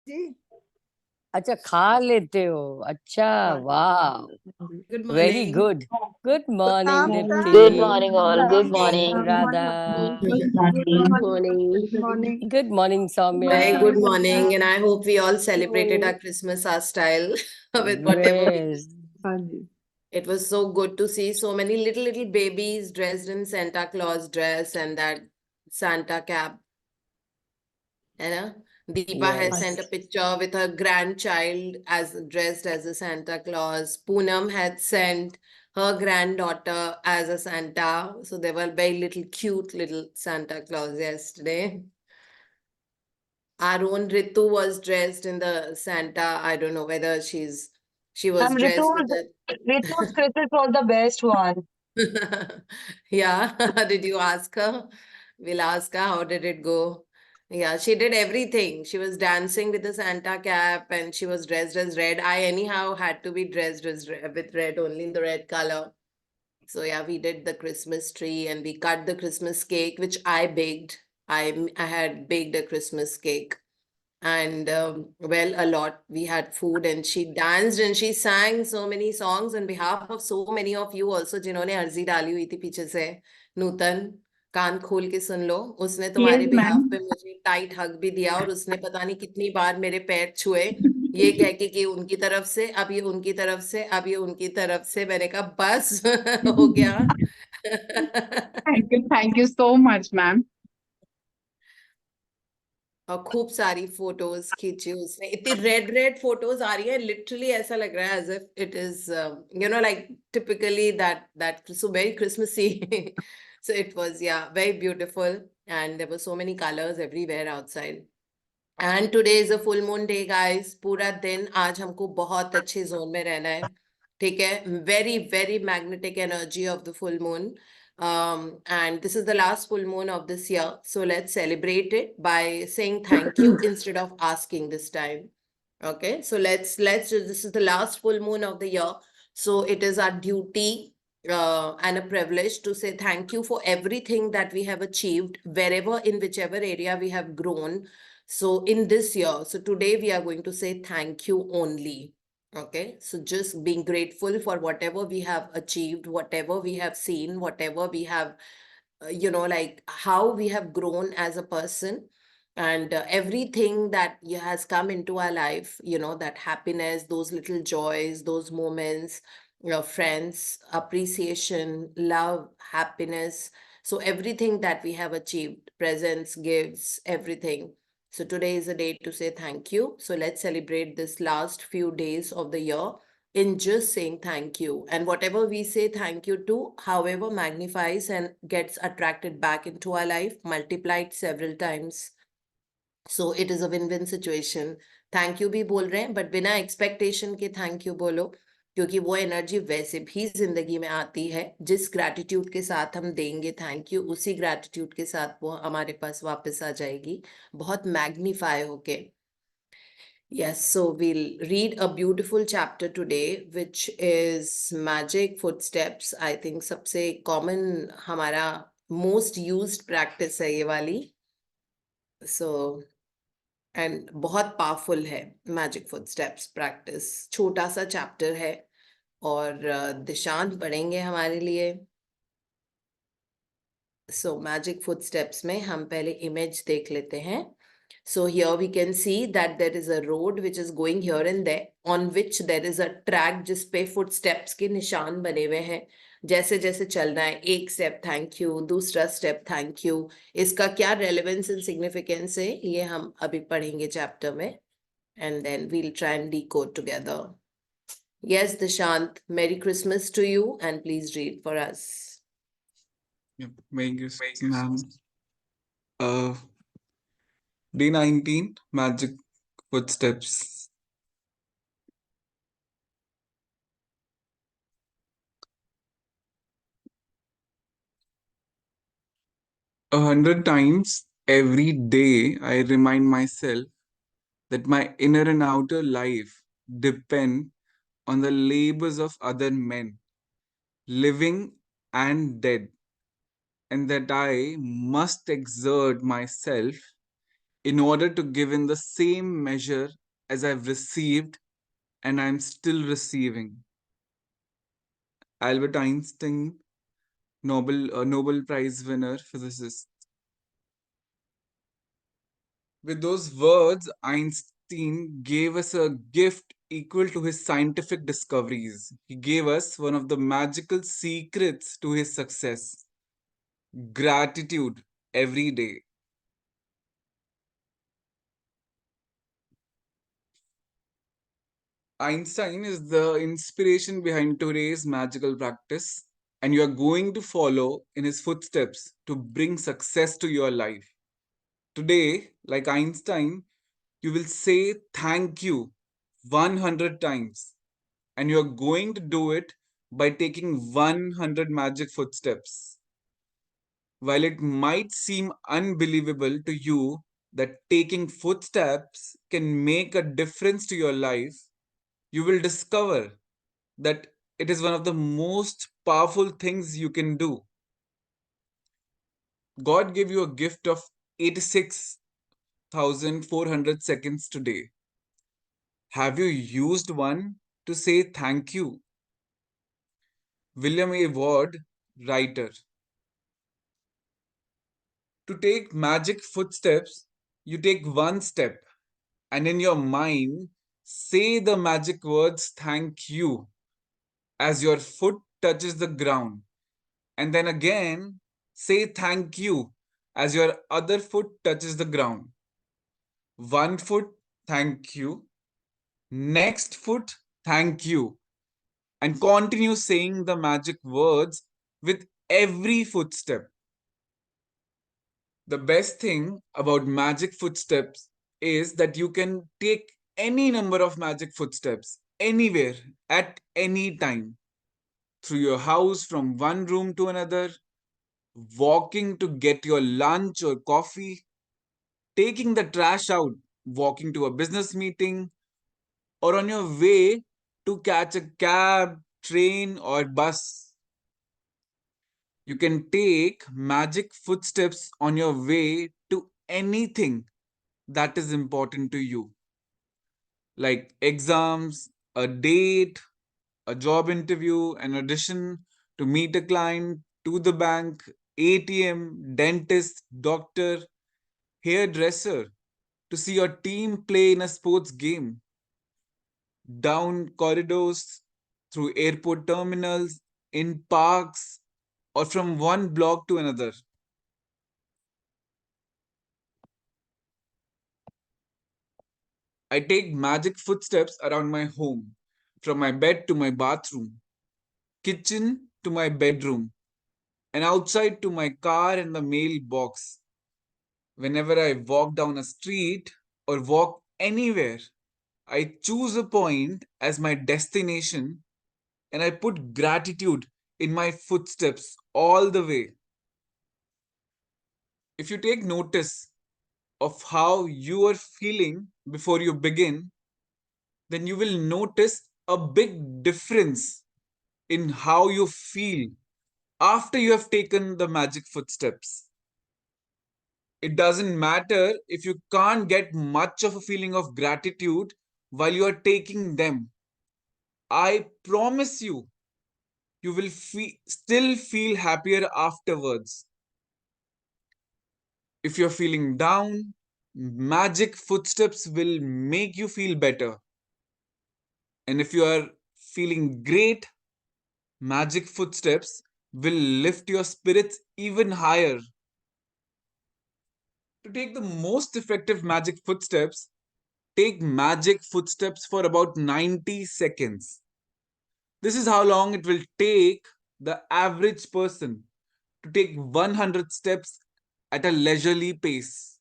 जी अच्छा खा लेते हो, अच्छा, वाह, good very morning good. Good morning Samantha. Deepti. Good morning, all. Good morning. Radha. Good morning. Morning. Good morning Saumya. Very good morning, and I hope we all celebrated our Christmas our style with whatever we Yes. हाँ जी It was so good to see so many little babies dressed in Santa Claus dress and that Santa cap. You know, Deepa has Yes. sent a picture with her grandchild as dressed as a Santa Claus. Poonam had sent her granddaughter as a Santa. So they were very little cute little Santa Claus yesterday. Our own Ritu was dressed in the Santa. I don't know whether she was dressed with the Ritu's Christmas was the best one. yeah. Did you ask her? We'll ask her how did it go. Yeah, she did everything. She was dancing with the Santa cap and she was dressed as red. I anyhow had to be dressed as with red, only in the red color. So yeah, we did the Christmas tree and we cut the Christmas cake, which I baked. I had baked a Christmas cake. And well, a lot. We had food and she danced and she sang so many songs on behalf of so many of you also, जिन्होंने अर्जी डाली हुई थी पीछे से. नूतन, कान खोल के सुन लो. उसने तुम्हारे बिहाफ पे मुझे टाइट हग भी दिया और उसने पता नहीं कितनी बार मेरे पैर छुए, ये कह के कि उनकी तरफ से, अब ये उनकी तरफ से, अब ये उनकी तरफ से. मैंने कहा बस हो गया. Thank you so much, ma'am. और खूब सारी फोटोज खींची उसने. इतनी रेड रेड फोटोज आ रही है, लिटरली ऐसा लग रहा है as if it is like typically that so very Christmassy. So it was very beautiful and there were so many colours everywhere outside. And today is a full moon day guys. पूरा दिन आज हमको बहुत अच्छे zone में रहना है, ठीक है. Very very magnetic energy of the full moon. And this is the last full moon of this year. So let's celebrate it by saying thank you instead of asking this time. Okay, so let's this is the last full moon of the year. So it is our duty and a privilege to say thank you for everything that we have achieved, wherever, in whichever area we have grown. So in this year, so today we are going to say thank you only. Okay, so just being grateful for whatever we have achieved, whatever we have seen, whatever we have, like how we have grown as a person, and everything that has come into our life, that happiness, those little joys, those moments, friends, appreciation, love, happiness. So everything that we have achieved, presents, gifts, everything. So today is a day to say thank you. So let's celebrate this last few days of the year in just saying thank you. And whatever we say thank you to, however, magnifies and gets attracted back into our life, multiplied several times. So it is a win-win situation. Thank you भी बोल रहे हैं, but बिना expectation के thank you बोलो, क्योंकि वो energy वैसे भी जिंदगी में आती है. जिस ग्रैटिट्यूड के साथ हम देंगे थैंक यू, उसी ग्रैटिट्यूड के साथ वो हमारे पास वापस आ जाएगी, बहुत मैग्नीफाई होके. Yes, so we'll read a beautiful chapter today, which is Magic Footsteps. I think सबसे common हमारा most used practice है ये वाली. So एंड बहुत पावरफुल है मैजिक फुटस्टेप्स प्रैक्टिस. छोटा सा चैप्टर है और दिशांत पढ़ेंगे हमारे लिए. सो मैजिक फुटस्टेप्स में हम पहले इमेज देख लेते हैं. So here we can see that there is a road which is going here and there, on which there is a track जिस पे footsteps के निशान बने हुए हैं. जैसे जैसे चल रहा है, एक स्टेप थैंक यू, दूसरा स्टेप थैंक यू. इसका क्या रेलेवेंस एंड सिग्निफिकेंस है ये हम अभी पढ़ेंगे चैप्टर में, and then we'll try and decode together. Yes, Dishant, Merry Christmas to you and please read for us. Yep, Merry Christmas, ma'am. Day 19, Magic Footsteps. A 100 times every day, I remind myself that my inner and outer life depend on the labors of other men, living and dead, and that I must exert myself in order to give in the same measure as I've received and I'm still receiving. Albert Einstein, Nobel Prize winner, physicist. With those words, Einstein gave us a gift equal to his scientific discoveries. He gave us one of the magical secrets to his success: gratitude every day. Einstein is the inspiration behind today's magical practice, and you are going to follow in his footsteps to bring success to your life. Today, like Einstein, you will say thank you 100 times, and you are going to do it by taking 100 magic footsteps. While it might seem unbelievable to you that taking footsteps can make a difference to your life, you will discover that it is one of the most powerful things you can do. God gave you a gift of 86,400 seconds today. Have you used one to say thank you? William A. Ward, writer. To take magic footsteps, you take one step and in your mind say the magic words thank you as your foot touches the ground. And then again say thank you as your other foot touches the ground. One foot, thank you. Next foot, thank you. And continue saying the magic words with every footstep. The best thing about magic footsteps is that you can take any number of magic footsteps anywhere at any time, through your house from one room to another, walking to get your lunch or coffee, taking the trash out, walking to a business meeting, or on your way to catch a cab, train, or bus. You can take magic footsteps on your way to anything that is important to you, like exams, a date, a job interview, an audition, to meet a client, to the bank, ATM, dentist, doctor, hairdresser, to see your team play in a sports game, down corridors, through airport terminals, in parks, or from one block to another. I take magic footsteps around my home, from my bed to my bathroom, kitchen to my bedroom, and outside to my car and the mailbox. Whenever I walk down a street or walk anywhere, I choose a point as my destination and I put gratitude in my footsteps all the way. If you take notice of how you are feeling before you begin, then you will notice a big difference in how you feel after you have taken the magic footsteps. It doesn't matter if you can't get much of a feeling of gratitude while you are taking them. I promise you, you will still feel happier afterwards. If you're feeling down, magic footsteps will make you feel better. And if you are feeling great, magic footsteps will lift your spirits even higher. To take the most effective magic footsteps, take magic footsteps for about 90 seconds. This is how long it will take the average person to take 100 steps at a leisurely pace.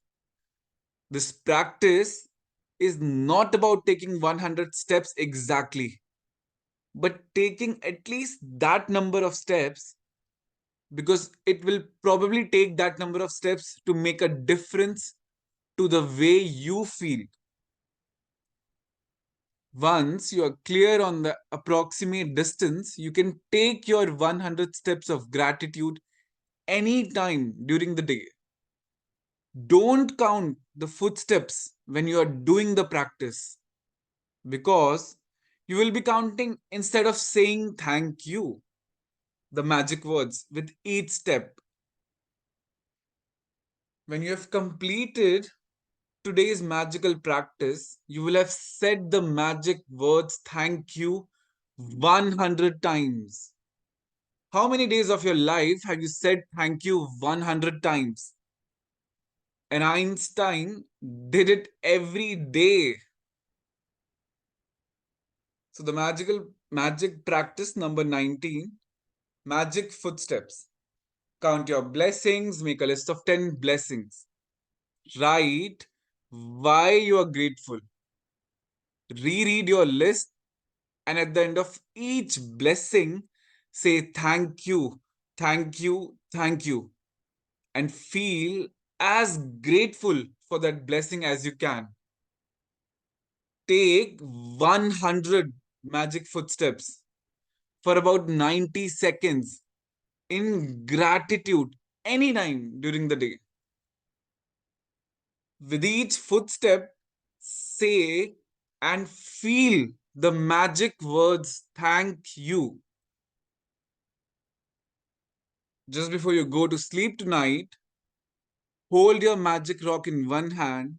This practice is not about taking 100 steps exactly, but taking at least that number of steps, because it will probably take that number of steps to make a difference to the way you feel. Once you are clear on the approximate distance, you can take your 100 steps of gratitude anytime during the day. Don't count the footsteps when you are doing the practice, because you will be counting instead of saying thank you, the magic words with each step. When you have completed today's magical practice, you will have said the magic words thank you 100 times. How many days of your life have you said thank you 100 times? And Einstein did it every day. So the magic practice number 19, magic footsteps. Count your blessings, make a list of 10 blessings. Write why you are grateful. Reread your list, and at the end of each blessing, say thank you, thank you, thank you, and feel as grateful for that blessing as you can. Take 100 magic footsteps for about 90 seconds in gratitude anytime during the day. With each footstep, say and feel the magic words thank you. Just before you go to sleep tonight, hold your magic rock in one hand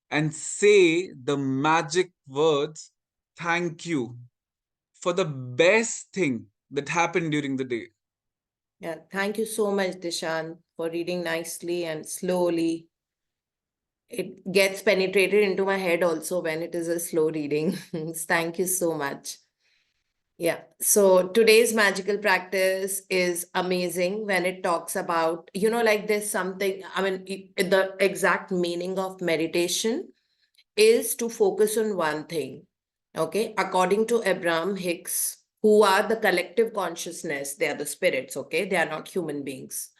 and say the magic words thank you for the best thing that happened during the day. Yeah, thank you so much, Dishan, for reading nicely and slowly. It gets penetrated into my head also when it is a slow reading. Thank you so much. Yeah, so today's magical practice is amazing when it talks about, like there's something, I mean, the exact meaning of meditation is to focus on one thing. Okay, according to Abraham Hicks, who are the collective consciousness, they are the spirits, okay, they are not human beings.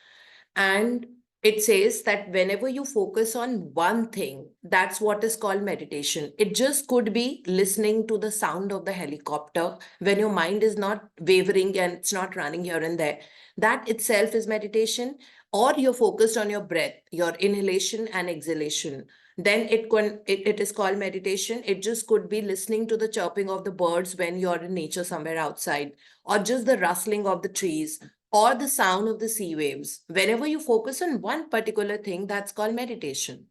And it says that whenever you focus on one thing, that's what is called meditation. It just could be listening to the sound of the helicopter when your mind is not wavering and it's not running here and there. That itself is meditation. Or you're focused on your breath, your inhalation and exhalation. Then it is called meditation. It just could be listening to the chirping of the birds when you're in nature somewhere outside, or just the rustling of the trees, or the sound of the sea waves. Whenever you focus on one particular thing, that's called meditation.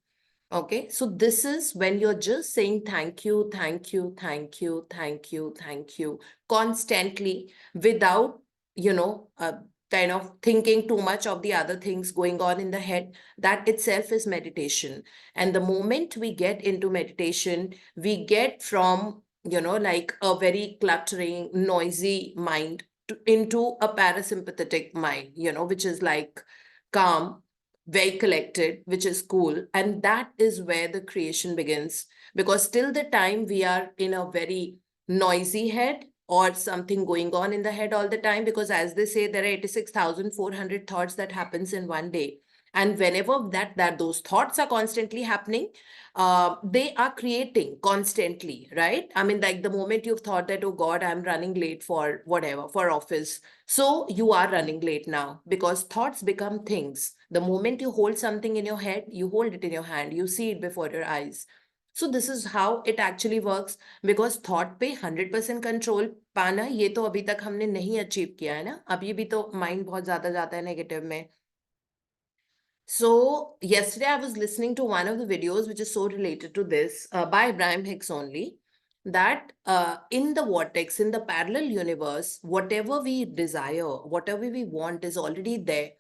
Okay, so this is when you're just saying thank you, thank you, thank you, thank you, thank you, constantly without, kind of thinking too much of the other things going on in the head. That itself is meditation. And the moment we get into meditation, we get from, like a very cluttering, noisy mind into a parasympathetic mind, which is like calm, very collected, which is cool. And that is where the creation begins. Because till the time we are in a very noisy head or something going on in the head all the time, because as they say, there are 86,400 thoughts that happens in one day. And whenever that those thoughts are constantly happening, they are creating constantly, right? I mean, like the moment you've thought that, oh God, I'm running late for whatever, for office. So you are running late now because thoughts become things. The moment you hold something in your head, you hold it in your hand, you see it before your eyes. So this is how it actually works, because thought पे 100% control पाना ये तो अभी तक हमने नहीं achieve किया है ना. अभी भी तो माइंड बहुत ज्यादा जाता है नेगेटिव में. So yesterday I was listening to one of the videos which is so related to this by Abraham Hicks only, that in the vortex, in the parallel universe, whatever we desire, whatever we want is already there.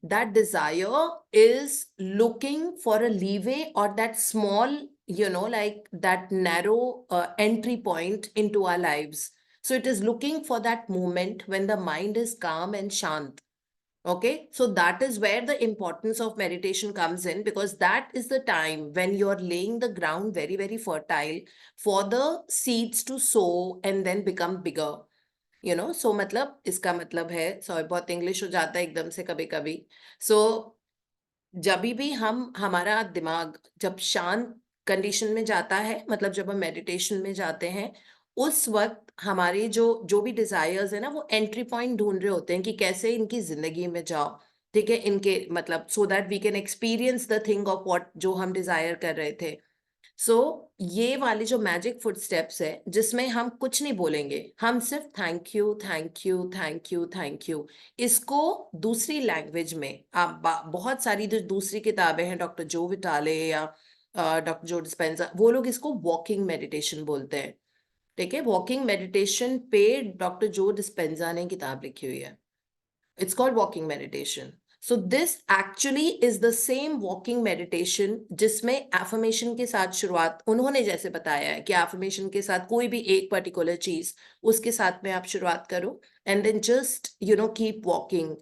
That desire is looking for a leeway or that small, like that narrow entry point into our lives. So it is looking for that moment when the mind is calm and shant. Okay, so that is where the importance of meditation comes in, because that is the time when you're laying the ground very, very fertile for the seeds to sow and then become bigger. So मतलब इसका मतलब है, sorry बहुत English हो जाता है एकदम से कभी कभी. So जब भी हमारा दिमाग जब शांत कंडीशन में जाता है, मतलब जब हम मेडिटेशन में जाते हैं, उस वक्त हमारे जो भी डिजायर्स है ना, वो एंट्री पॉइंट ढूंढ रहे होते हैं कि कैसे इनकी जिंदगी में जाओ. ठीक है, इनके मतलब so that we can experience the thing of what जो हम डिजायर कर रहे थे. सो ये वाले जो मैजिक फुट स्टेप्स है जिसमें हम कुछ नहीं बोलेंगे, हम सिर्फ thank you thank you thank you thank you. इसको दूसरी लैंग्वेज में आप बहुत सारी जो दूसरी किताबें हैं, डॉक्टर जो विटाले या डॉक्टर जो डिस्पेंजा, वो लोग इसको वॉकिंग मेडिटेशन बोलते हैं. ठीक है, वॉकिंग मेडिटेशन पे डॉक्टर जो डिस्पेंजा ने किताब लिखी हुई है. It's called walking meditation. So this actually is the same walking meditation जिसमें affirmation के साथ शुरुआत उन्होंने जैसे बताया है कि affirmation के साथ कोई भी एक particular चीज उसके साथ में आप शुरुआत करो and then just keep walking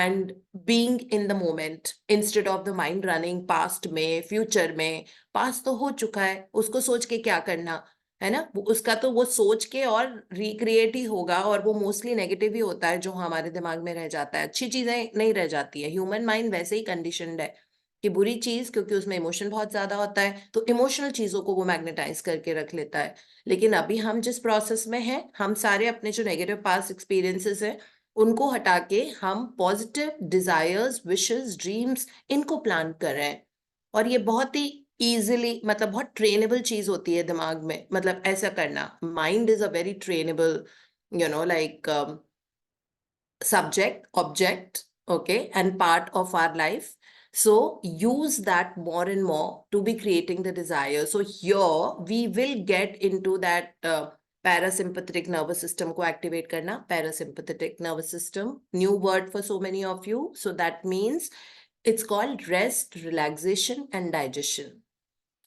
and being in the moment instead of the mind running past में future में. past तो हो चुका है, उसको सोच के क्या करना है ना, उसका तो वो सोच के और रिक्रिएट ही होगा, और वो मोस्टली नेगेटिव ही होता है जो हमारे दिमाग में रह जाता है. अच्छी चीजें नहीं रह जाती है. ह्यूमन माइंड वैसे ही कंडीशनड है कि बुरी चीज, क्योंकि उसमें इमोशन बहुत ज्यादा होता है, तो इमोशनल चीजों को वो मैग्नेटाइज करके रख लेता है. लेकिन अभी हम जिस प्रोसेस में हैं, हम सारे अपने जो नेगेटिव पास्ट एक्सपीरियंसेस हैं उनको हटा के हम पॉजिटिव डिजायर्स, विशेस, ड्रीम्स इनको प्लान कर रहे हैं. और ये बहुत ही इजीली, मतलब बहुत ट्रेनेबल चीज होती है दिमाग में, मतलब ऐसा करना. Mind is a very trainable like subject, object, okay, and part of our life. So use that more and more to be creating the desire. So here we will get into that parasympathetic nervous system को activate करना. Parasympathetic nervous system, new word for so many of you. So that means it's called rest, relaxation, and digestion.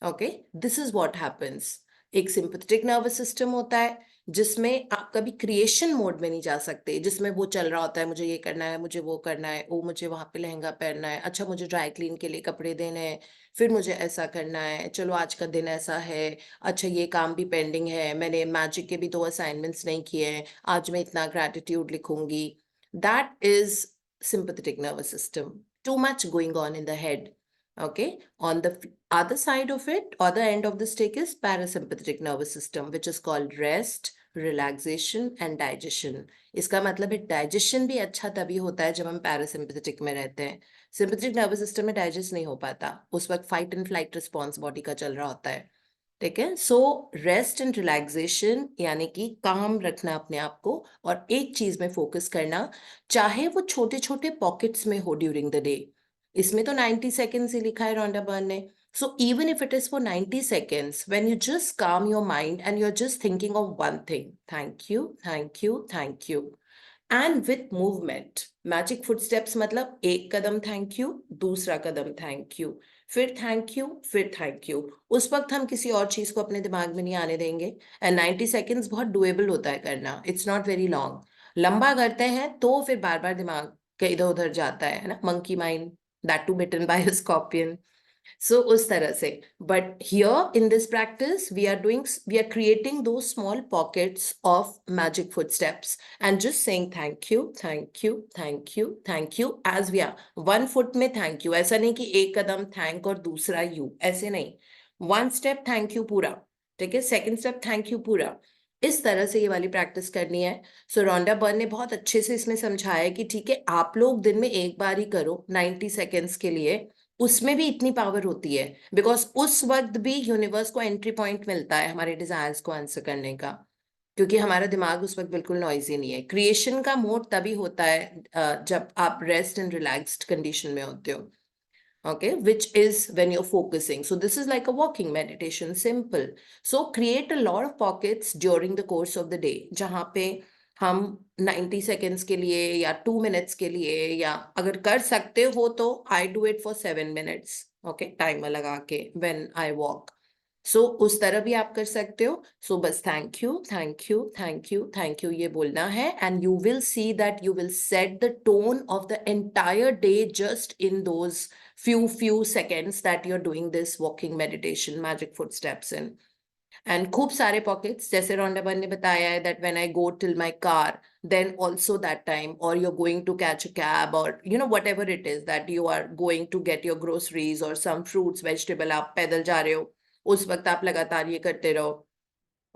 Okay, this is what happens. एक sympathetic nervous system होता है जिसमें आप कभी creation mode में नहीं जा सकते, जिसमें वो चल रहा होता है, मुझे ये करना है, मुझे वो करना है, ओ मुझे वहां पे लहंगा पहनना है, अच्छा मुझे ड्राई क्लीन के लिए कपड़े देने हैं, फिर मुझे ऐसा करना है, चलो आज का दिन ऐसा है, अच्छा ये काम भी पेंडिंग है, मैंने मैजिक के भी 2 असाइनमेंट्स नहीं किए हैं, आज मैं इतना ग्रैटिट्यूड लिखूंगी. That is sympathetic nervous system. Too much going on in the head. Okay, on the other side of it, or the end of the stick, is parasympathetic nervous system, which is called rest, relaxation and digestion. इसका मतलब है digestion भी अच्छा तभी होता है जब हम पैरासिम्पैथेटिक में रहते हैं. सिंपैथेटिक नर्वस सिस्टम में डाइजेस्ट नहीं हो पाता, उस वक्त fight and flight response body का चल रहा होता है. ठीक है, सो रेस्ट एंड रिलैक्सेशन यानी कि काम रखना अपने आप को और एक चीज में फोकस करना, चाहे वो छोटे छोटे पॉकेट्स में हो ड्यूरिंग द डे. इसमें तो 90 सेकेंड्स ही लिखा है रोंडा बर्न ने. So even if it is for 90 seconds, when you just calm your mind and you're just thinking of one thing, thank you, thank you, thank you. And with movement, magic footsteps मतलब एक कदम thank you, दूसरा कदम thank you, फिर thank you, फिर thank you. उस वक्त हम किसी और चीज को अपने दिमाग में नहीं आने देंगे. And 90 seconds बहुत doable होता है करना. It's not very long. लंबा करते हैं तो फिर बार बार दिमाग के इधर उधर जाता है ना, monkey mind, that too bitten by a scorpion. So उस तरह से. But here in this practice, we are creating those small pockets of magic footsteps and just saying thank you, thank you, thank you, thank you as we are. 1 foot में thank you. ऐसा नहीं कि एक कदम thank और दूसरा you. ऐसे नहीं. 1 step thank you पूरा. ठीक है, 2nd step thank you पूरा. इस तरह से ये वाली प्रैक्टिस करनी है. सो रोंडा बर्न ने बहुत अच्छे से इसमें समझाया कि ठीक है, आप लोग दिन में एक बार ही करो 90 सेकेंड्स के लिए. उसमें भी इतनी पावर होती है बिकॉज उस वक्त भी यूनिवर्स को एंट्री पॉइंट मिलता है हमारे डिजायर्स को आंसर करने का, क्योंकि हमारा दिमाग उस वक्त बिल्कुल नॉइजी नहीं है. क्रिएशन का मोड तभी होता है जब आप रेस्ट एंड रिलैक्स्ड कंडीशन में होते हो. Okay, which is when you're focusing. So this is like a walking meditation, simple. So create a lot of pockets during the course of the day जहाँ पे हम 90 seconds के लिए या 2 minutes के लिए, या अगर कर सकते हो तो I do it for 7 minutes. Okay, timer लगा के when I walk. So उस तरह भी आप कर सकते हो. So बस thank you, thank you, thank you, thank you ये बोलना है, and you will see that you will set the tone of the entire day just in those few seconds that you're doing this walking meditation, magic footsteps in. And खूब सारे pockets, जैसे Rhonda Byrne ने बताया है that when I go till my car, then also that time, or you're going to catch a cab, or whatever it is that you are going to get your groceries or some fruits, vegetable, आप पैदल जा रहे हो, उस वक्त आप लगातार ये करते रहो.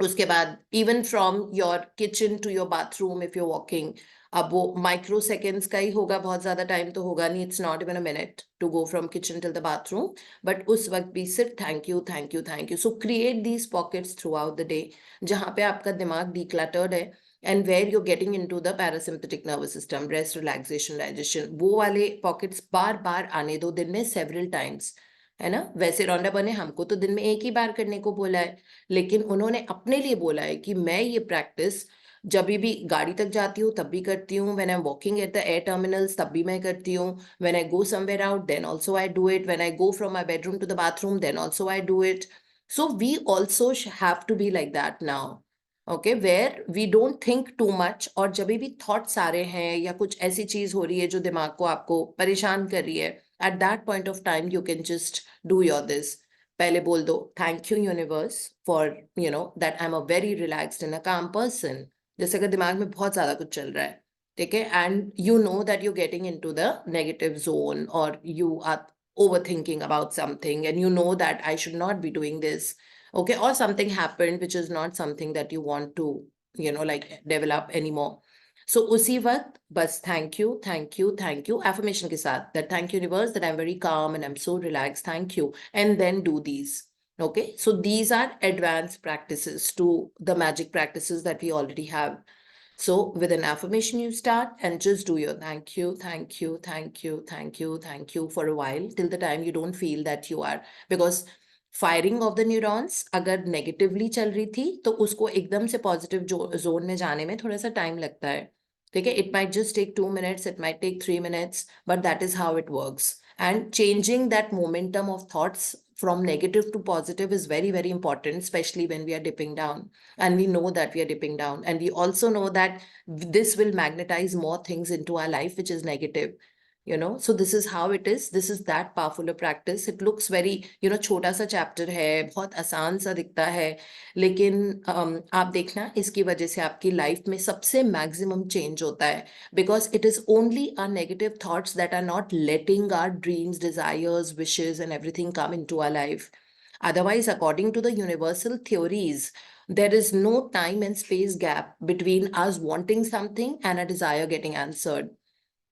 उसके बाद even from your kitchen to your bathroom if you walking, अब वो माइक्रो सेकेंड्स का ही होगा, बहुत ज्यादा टाइम तो होगा नहीं, it's not even a minute to go from kitchen till the bathroom, but उस वक्त भी सिर्फ thank you thank you thank you. So create these pockets throughout the day जहाँ पे आपका दिमाग डिक्लटर्ड है and where you getting into the parasympathetic nervous system, rest, relaxation, digestion. वो वाले पॉकेट्स बार बार आने दो दिन में सेवरल टाइम्स, है ना. वैसे रॉन्डा बर्न ने हमको तो दिन में एक ही बार करने को बोला है, लेकिन उन्होंने अपने लिए बोला है कि मैं ये प्रैक्टिस जब भी गाड़ी तक जाती हूँ तब भी करती हूँ, when I am walking at the air terminals तब भी मैं करती हूँ, when I go somewhere out then also I do it, when I go from my bedroom to the bathroom then also I do it. So we also have to be like that now, okay, where we don't think too much. और जब भी thoughts आ रहे हैं या कुछ ऐसी चीज हो रही है जो दिमाग को आपको परेशान कर रही है, at that point of time you can just do your this. पहले बोल दो thank you universe for that I'm a very relaxed and a calm person. जैसे अगर दिमाग में बहुत ज्यादा कुछ चल रहा है, ठीक है, and you know that you're getting into the negative zone or you are overthinking about something and you know that I should not be doing this, okay, or something happened which is not something that you want to like develop anymore. सो उसी वक्त बस thank you thank you thank you affirmation के साथ, that thank you universe that I am very calm and I am so relax, thank you, and then do these. Okay, so these are advanced practices to the magic practices that we already have. So with an affirmation you start and just do your thank you thank you thank you thank you thank you for a while till the time you don't feel that you are, because firing of the neurons अगर negatively चल रही थी तो उसको एकदम से positive zone में जाने में थोड़ा सा टाइम लगता है, ठीक है. It might just take 2 minutes, it might take 3 minutes, but that is how it works. And changing that momentum of thoughts from negative to positive is very, very important, especially when we are dipping down. And we know that we are dipping down. And we also know that this will magnetize more things into our life, which is negative. So this is how it is. This is that powerful a practice. It looks very, छोटा सा chapter है, बहुत आसान सा दिखता है, लेकिन आप देखना इसकी वजह से आपकी लाइफ में सबसे मैक्सिमम चेंज होता है, because it is only our negative thoughts that are not letting our dreams, desires, wishes and everything come into our life. Otherwise, according to the universal theories, there is no time and space gap between us wanting something and a desire getting answered.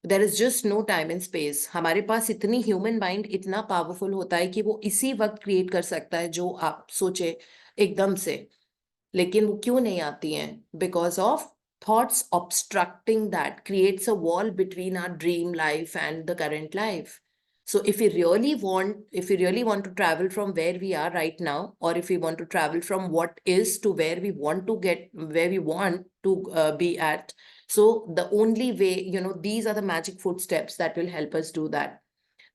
There is just no time and space. हमारे पास इतनी human mind इतना powerful होता है कि वो इसी वक्त क्रिएट कर सकता है जो आप सोचे एकदम से, लेकिन वो क्यों नहीं आती हैं? Because of thoughts obstructing that creates a wall between our dream life and the current life. So if we really want to travel from where we are right now, or if we want to travel from what is to where we want to get, where we want to be at, so the only way, these are the magic footsteps that will help us do that.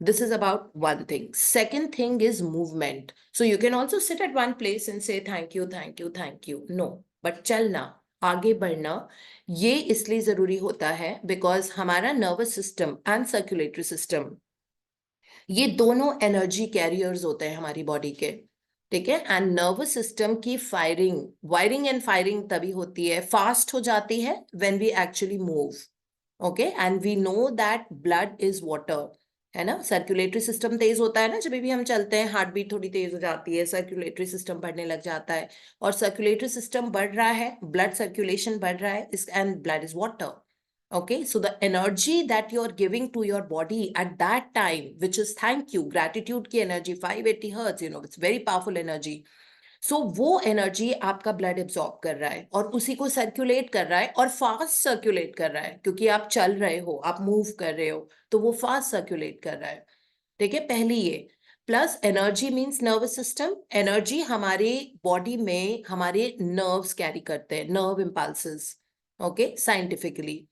This is about one thing. Second thing is movement. So you can also sit at one place and say thank you, thank you, thank you. No, but चलना, आगे बढ़ना, ये इसलिए जरूरी होता है because हमारा nervous system and circulatory system, ये दोनों एनर्जी कैरियर्स होते हैं हमारी बॉडी के, ठीक है. एंड नर्वस सिस्टम की वायरिंग एंड फायरिंग तभी होती है, फास्ट हो जाती है when we actually move, okay. And we know that blood is water, है ना. सर्कुलेटरी सिस्टम तेज होता है ना, जब भी हम चलते हैं हार्ट बीट थोड़ी तेज हो जाती है, सर्कुलेटरी सिस्टम बढ़ने लग जाता है, और सर्कुलेटरी सिस्टम बढ़ रहा है, ब्लड सर्कुलेशन बढ़ रहा है, and blood is water. Okay, so the energy that you're giving to your body at that time, which is thank you, gratitude की energy, 580 hertz, it's very powerful energy. So वो energy आपका blood absorb कर रहा है और उसी को circulate कर रहा है, और fast circulate कर रहा है, क्योंकि आप चल रहे हो, आप move कर रहे हो, तो वो fast circulate कर रहा है, ठीक है. पहली ये plus energy means nervous system. Energy हमारे बॉडी में हमारे नर्व्स कैरी करते हैं, nerve impulses, okay, scientifically.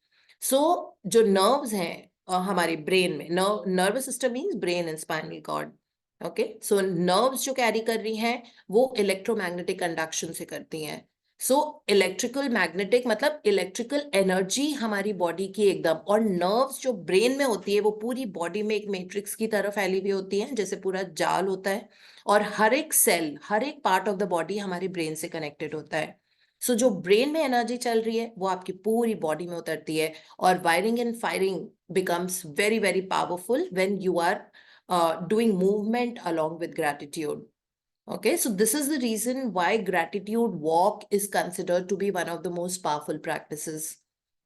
So जो नर्व्स हैं हमारे ब्रेन में, nervous system means brain and spinal cord, okay. So nerves जो कैरी कर रही हैं वो इलेक्ट्रोमैग्नेटिक कंडक्शन से करती हैं. सो इलेक्ट्रिकल मैग्नेटिक मतलब इलेक्ट्रिकल एनर्जी हमारी बॉडी की एकदम, और नर्व्स जो ब्रेन में होती है वो पूरी बॉडी में एक मैट्रिक्स की तरह फैली हुई होती है, जैसे पूरा जाल होता है, और हर एक सेल, हर एक पार्ट ऑफ द बॉडी हमारे ब्रेन से कनेक्टेड होता है. सो जो ब्रेन में एनर्जी चल रही है वो आपकी पूरी बॉडी में उतरती है, और wiring and firing becomes very very powerful when you are doing movement along with gratitude, Okay, so this is the reason why gratitude walk is considered to be one of the most powerful practices.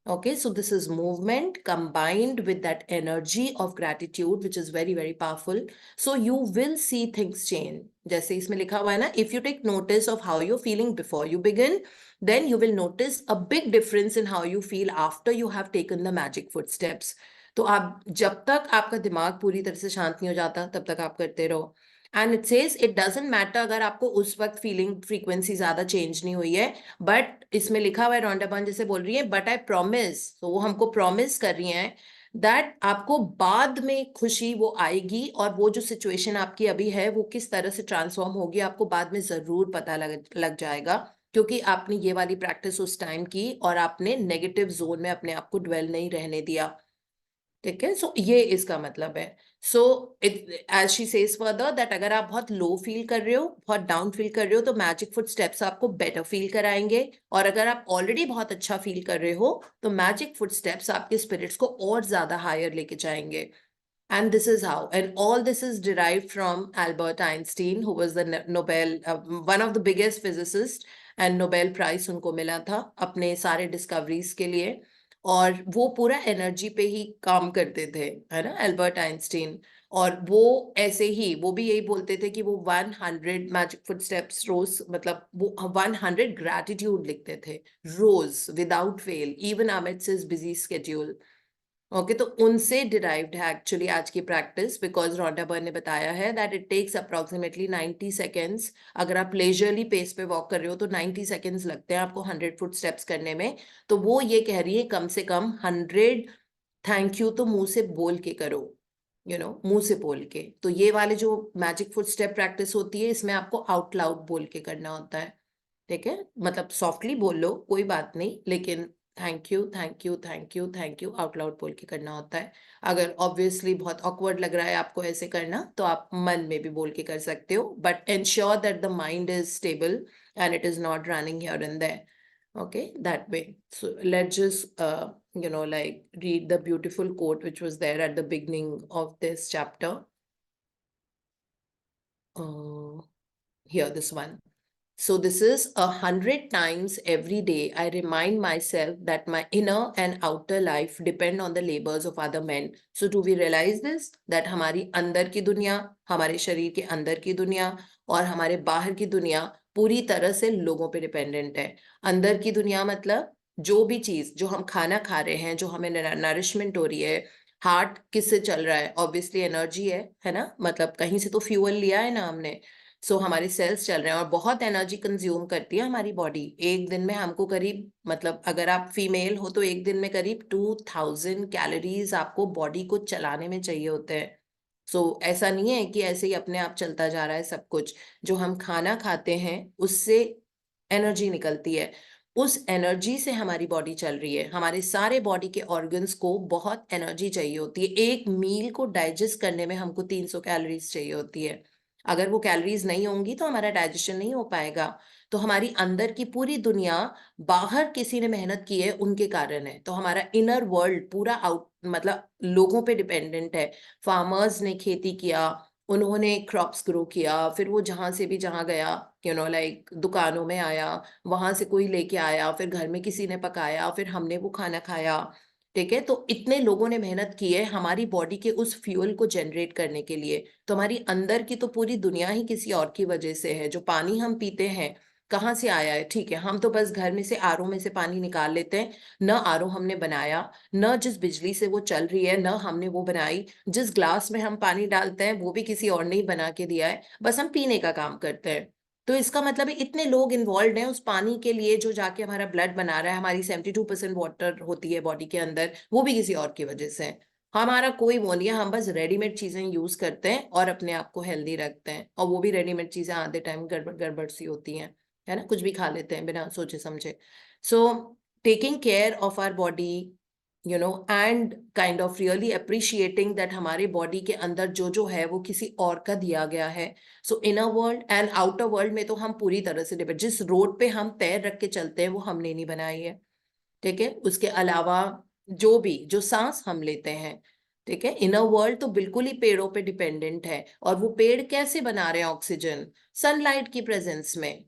Okay, so this is movement combined with that energy of gratitude, which is very, very powerful. So you will see things change. जैसे इसमें लिखा हुआ है ना, if you take notice of how you're feeling before you begin, then you will notice a big difference in how you feel after you have taken the magic footsteps. तो आप जब तक आपका दिमाग पूरी तरह से शांत नहीं हो जाता, तब तक आप करते रहो. And it says it doesn't matter अगर आपको उस वक्त फीलिंग फ्रीक्वेंसी ज्यादा चेंज नहीं हुई है, बट इसमें लिखा हुआ है, रॉन्डा बर्न जैसे बोल रही है, बट आई प्रॉमिस, तो वो हमको प्रॉमिस कर रही हैं दैट आपको बाद में खुशी वो आएगी, और वो जो सिचुएशन आपकी अभी है वो किस तरह से ट्रांसफॉर्म होगी आपको बाद में जरूर पता लग जाएगा, क्योंकि आपने ये वाली प्रैक्टिस उस टाइम की और आपने नेगेटिव जोन में अपने आप को ड्वेल नहीं रहने दिया. ठीक है, सो ये इसका मतलब है. So it as she says further that अगर आप बहुत लो फील कर रहे हो, बहुत डाउन फील कर रहे हो, तो मैजिक फुट स्टेप्स आपको बेटर फील कराएंगे, और अगर आप ऑलरेडी बहुत अच्छा फील कर रहे हो तो मैजिक फुट स्टेप्स आपके स्पिरिट्स को और ज्यादा हायर लेके जाएंगे. And this is how, and all this is derived from Albert Einstein, who was the Nobel, one of the biggest physicists, and Nobel Prize उनको मिला था अपने सारे डिस्कवरीज के लिए, और वो पूरा एनर्जी पे ही काम करते थे, है ना, एल्बर्ट आइंस्टीन. और वो ऐसे ही, वो भी यही बोलते थे कि वो 100 मैजिक फुट स्टेप्स रोज, मतलब वो 100 ग्रैटिट्यूड लिखते थे रोज without fail, even amidst his busy schedule. Okay, तो उनसे डिराइव्ड है एक्चुअली आज की प्रैक्टिस, बिकॉज रॉन्डा बर्न ने बताया है that it takes approximately 90 seconds. अगर आप लेजरली पेस पे वॉक कर रहे हो तो 90 सेकेंड्स लगते हैं आपको 100 फुट स्टेप्स करने में. तो वो ये कह रही है कम से कम 100 थैंक यू तो मुंह से बोल के करो, मुंह से बोल के. तो ये वाले जो मैजिक फुट स्टेप प्रैक्टिस होती है, इसमें आपको आउट लाउड बोल के करना होता है. ठीक है, मतलब सॉफ्टली बोल लो कोई बात नहीं, लेकिन thank you thank you thank you thank you out loud बोल के करना होता है. अगर ऑब्वियसली बहुत ऑकवर्ड लग रहा है आपको ऐसे करना, तो आप मन में भी बोल के कर सकते हो, but ensure that the mind is stable and it is not running here and there. Okay, that way. So let's just like read the beautiful quote which was there at the beginning of this chapter. Here, this one. So this is 100 times every day I remind myself that my inner and outer life depend on the labors of other men. So do we realize this? That हमारी अंदर की दुनिया, हमारे शरीर के अंदर की दुनिया और हमारे बाहर की दुनिया पूरी तरह से लोगों पे डिपेंडेंट है. अंदर की दुनिया मतलब जो भी चीज, जो हम खाना खा रहे हैं, जो हमें नरिशमेंट हो रही है, हार्ट किससे चल रहा है, ऑब्वियसली एनर्जी है ना, मतलब कहीं से तो फ्यूल लिया है ना हमने. सो हमारे सेल्स चल रहे हैं और बहुत एनर्जी कंज्यूम करती है हमारी बॉडी. एक दिन में हमको करीब, मतलब अगर आप फीमेल हो तो एक दिन में करीब 2000 कैलोरीज आपको बॉडी को चलाने में चाहिए होते हैं. सो ऐसा नहीं है कि ऐसे ही अपने आप चलता जा रहा है सब कुछ. जो हम खाना खाते हैं उससे एनर्जी निकलती है, उस एनर्जी से हमारी बॉडी चल रही है. हमारे सारे बॉडी के ऑर्गन्स को बहुत एनर्जी चाहिए होती है. एक मील को डाइजेस्ट करने में हमको 300 कैलोरीज चाहिए होती है. अगर वो कैलोरीज नहीं होंगी तो हमारा डाइजेशन नहीं हो पाएगा. तो हमारी अंदर की पूरी दुनिया बाहर किसी ने मेहनत की है उनके कारण है. तो हमारा इनर वर्ल्ड पूरा आउट, मतलब लोगों पे डिपेंडेंट है. फार्मर्स ने खेती किया, उन्होंने क्रॉप्स ग्रो किया, फिर वो जहां से भी जहां गया, लाइक दुकानों में आया, वहां से कोई लेके आया, फिर घर में किसी ने पकाया, फिर हमने वो खाना खाया. ठीक है, तो इतने लोगों ने मेहनत की है हमारी बॉडी के उस फ्यूल को जनरेट करने के लिए. तो हमारी अंदर की तो पूरी दुनिया ही किसी और की वजह से है. जो पानी हम पीते हैं कहाँ से आया है? ठीक है, हम तो बस घर में से आरओ में से पानी निकाल लेते हैं. न आरओ हमने बनाया, न जिस बिजली से वो चल रही है न हमने वो बनाई. जिस ग्लास में हम पानी डालते हैं वो भी किसी और ने ही बना के दिया है, बस हम पीने का काम करते हैं. तो इसका मतलब है इतने लोग इन्वॉल्व हैं उस पानी के लिए जो जाके हमारा ब्लड बना रहा है. हमारी 72% वाटर होती है बॉडी के अंदर, वो भी किसी और की वजह से है. हमारा कोई वो नहीं है, हम बस रेडीमेड चीजें यूज करते हैं और अपने आप को हेल्दी रखते हैं. और वो भी रेडीमेड चीजें आधे टाइम गड़बड़ गड़बड़ सी होती हैं, है ना, कुछ भी खा लेते हैं बिना सोचे समझे. So taking care of our body, and kind of really appreciating that हमारे बॉडी के अंदर जो जो है वो किसी और का दिया गया है. सो inner world and outer world में तो हम पूरी तरह से डिपेंड. जिस रोड पे हम पैर रख के चलते हैं वो हमने नहीं बनाई है. ठीक है, उसके अलावा जो सांस हम लेते हैं, ठीक है। इनर वर्ल्ड तो बिल्कुल ही पेड़ों पे डिपेंडेंट है, और वो पेड़ कैसे बना रहे हैं ऑक्सीजन? सनलाइट की प्रेजेंस में।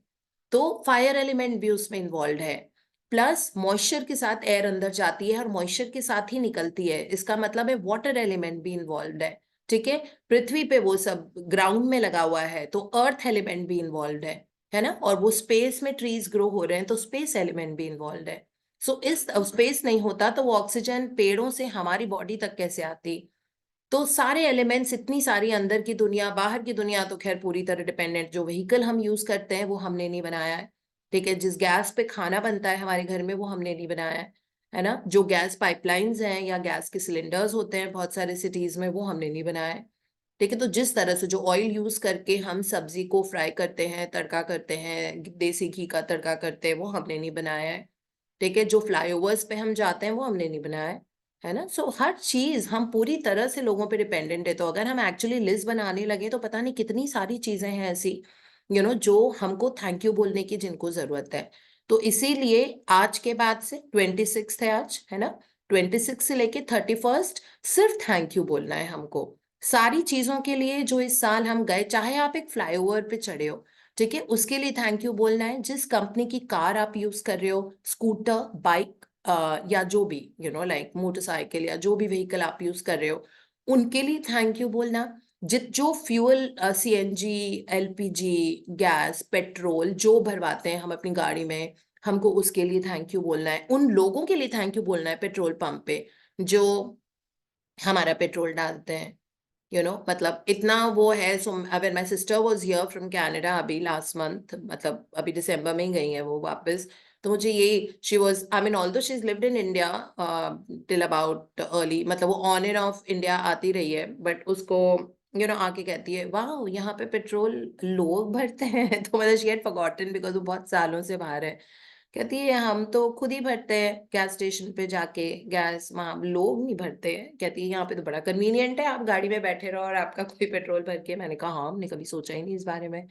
तो फायर एलिमेंट भी उसमें इन्वॉल्व है, प्लस मॉइस्चर के साथ एयर अंदर जाती है और मॉइस्चर के साथ ही निकलती है, इसका मतलब है वाटर एलिमेंट भी इन्वॉल्व है। ठीक है। पृथ्वी पे वो सब ग्राउंड में लगा हुआ है, तो अर्थ एलिमेंट भी इन्वॉल्व है ना। और वो स्पेस में ट्रीज ग्रो हो रहे हैं, तो स्पेस एलिमेंट भी इन्वॉल्व है। सो इस स्पेस नहीं होता तो वो ऑक्सीजन पेड़ों से हमारी बॉडी तक कैसे आती? तो सारे एलिमेंट्स, इतनी सारी अंदर की दुनिया, बाहर की दुनिया तो खैर पूरी तरह डिपेंडेंट। जो व्हीकल हम यूज करते हैं वो हमने नहीं बनाया है, ठीक है। जिस गैस पे खाना बनता है हमारे घर में वो हमने नहीं बनाया है ना। जो गैस पाइपलाइंस हैं या गैस के सिलेंडर्स होते हैं बहुत सारे सिटीज में, वो हमने नहीं बनाया है, ठीक है। तो जिस तरह से जो ऑयल यूज करके हम सब्जी को फ्राई करते हैं, तड़का करते हैं, देसी घी का तड़का करते हैं, वो हमने नहीं बनाया है, ठीक है। जो फ्लाईओवर्स पे हम जाते हैं वो हमने नहीं बनाया है ना। सो हर चीज हम पूरी तरह से लोगों पे डिपेंडेंट है। तो अगर हम एक्चुअली लिस्ट बनाने लगे तो पता नहीं कितनी सारी चीजें हैं ऐसी, जो हमको थैंक यू बोलने की जिनको जरूरत है। तो इसीलिए आज के बाद से 26 है आज, है ना, 26 से लेके 31 सिर्फ थैंक यू बोलना है हमको, सारी चीजों के लिए जो इस साल हम गए। चाहे आप एक फ्लाईओवर पे चढ़े हो, ठीक है, उसके लिए थैंक यू बोलना है। जिस कंपनी की कार आप यूज कर रहे हो, स्कूटर, बाइक, या जो भी लाइक मोटरसाइकिल या जो भी व्हीकल आप यूज कर रहे हो, उनके लिए थैंक यू बोलना। जो fuel, CNG, LPG, gas, petrol जो भरवाते हैं हम अपनी गाड़ी में, हमको उसके लिए थैंक यू बोलना है। उन लोगों के लिए थैंक यू बोलना है पेट्रोल पंप पे जो हमारा पेट्रोल डालते हैं। मतलब इतना वो है। सो अगर my sister was here from Canada अभी लास्ट मंथ, मतलब अभी दिसंबर में ही गई है वो वापस, तो मुझे ये she was, I mean although she is lived in India till about early, मतलब वो ऑन एंड ऑफ इंडिया आती रही है, बट उसको आके कहती है वाह यहाँ पे पेट्रोल लोग भरते हैं तो मतलब शी हैड फॉरगॉटन बिकॉज वो बहुत सालों से बाहर है। कहती है हम तो खुद ही भरते हैं गैस स्टेशन पे जाके गैस, वहां लोग नहीं भरते हैं। कहती है यहाँ पे तो बड़ा कन्वीनियंट है, आप गाड़ी में बैठे रहो और आपका कोई पेट्रोल भर के। मैंने कहा हाँ, हमने कभी सोचा ही नहीं इस बारे में,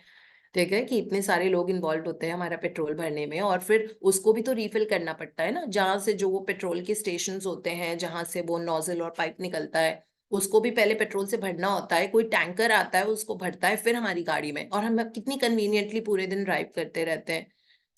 ठीक है, कि इतने सारे लोग इन्वॉल्व होते हैं हमारा पेट्रोल भरने में, और फिर उसको भी तो रिफिल करना पड़ता है ना। जहाँ से जो वो पेट्रोल के स्टेशन होते हैं, जहाँ से वो नोजल और पाइप निकलता है, उसको भी पहले पेट्रोल से भरना होता है। कोई टैंकर आता है उसको भरता है फिर हमारी गाड़ी में, और हम कितनी कन्वीनियंटली पूरे दिन ड्राइव करते रहते हैं।